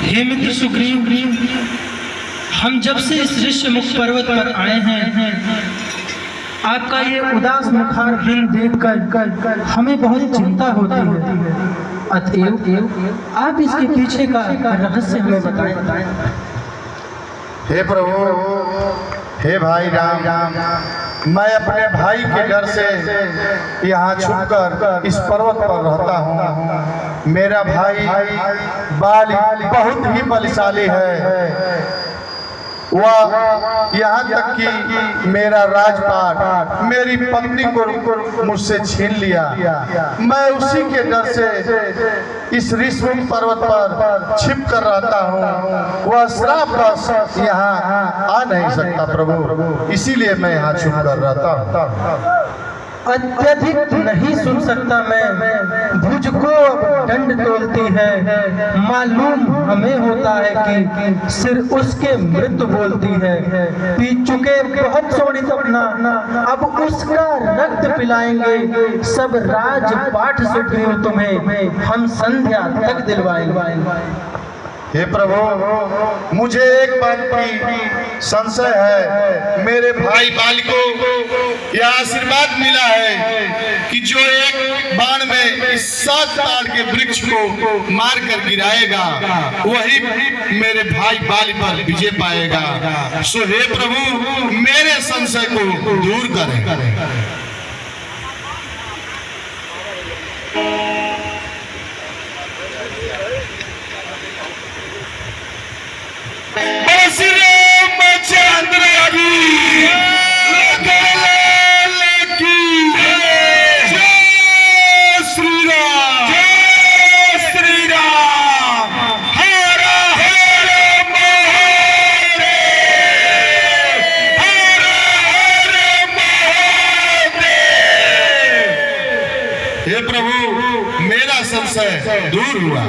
हे मित्र सुग्रीव, हम जब से इस ऋष्यमुख पर्वत पर आए हैं, आपका ये उदास मुखार दिन देखकर हमें बहुत चिंता होती है। अतएव आप इसके पीछे का रहस्य हमें बताएं। हे प्रभु, हे भाई राम, मैं अपने भाई के डर से यहाँ छुपकर इस पर्वत पर रहता हूँ। मेरा भाई बाली बहुत ही बलशाली है। वह यहाँ तक कि मेरा राजपाट, मेरी पत्नी को मुझसे छीन लिया। मैं उसी के डर से इस ऋष्यमुख पर्वत पर छिप कर रहता हूँ। वह श्रापवश यहाँ आ नहीं सकता प्रभु, इसीलिए मैं यहाँ छुप कर रहता हूँ। अत्यधिक नहीं सुन सकता मैं, भुज को अब दंड तोलती है। मालूम हमें होता है कि सिर उसके मृत्यु बोलती है। पी चुके बहुत सोनी सपना, अब उसका रक्त पिलाएंगे। सब राजपाट सुग्रीव तुम्हें हम संध्या तक दिलवाएंगे। हे प्रभु, मुझे एक बात की संशय है। मेरे भाई बाल को यह आशीर्वाद मिला है कि जो एक बाण में इस 7 ताड़ के वृक्ष को मार कर गिराएगा, वही मेरे भाई बाल पर विजय पाएगा। सो हे प्रभु, मेरे संशय को दूर करें। हे प्रभु, मेरा संशय दूर हुआ।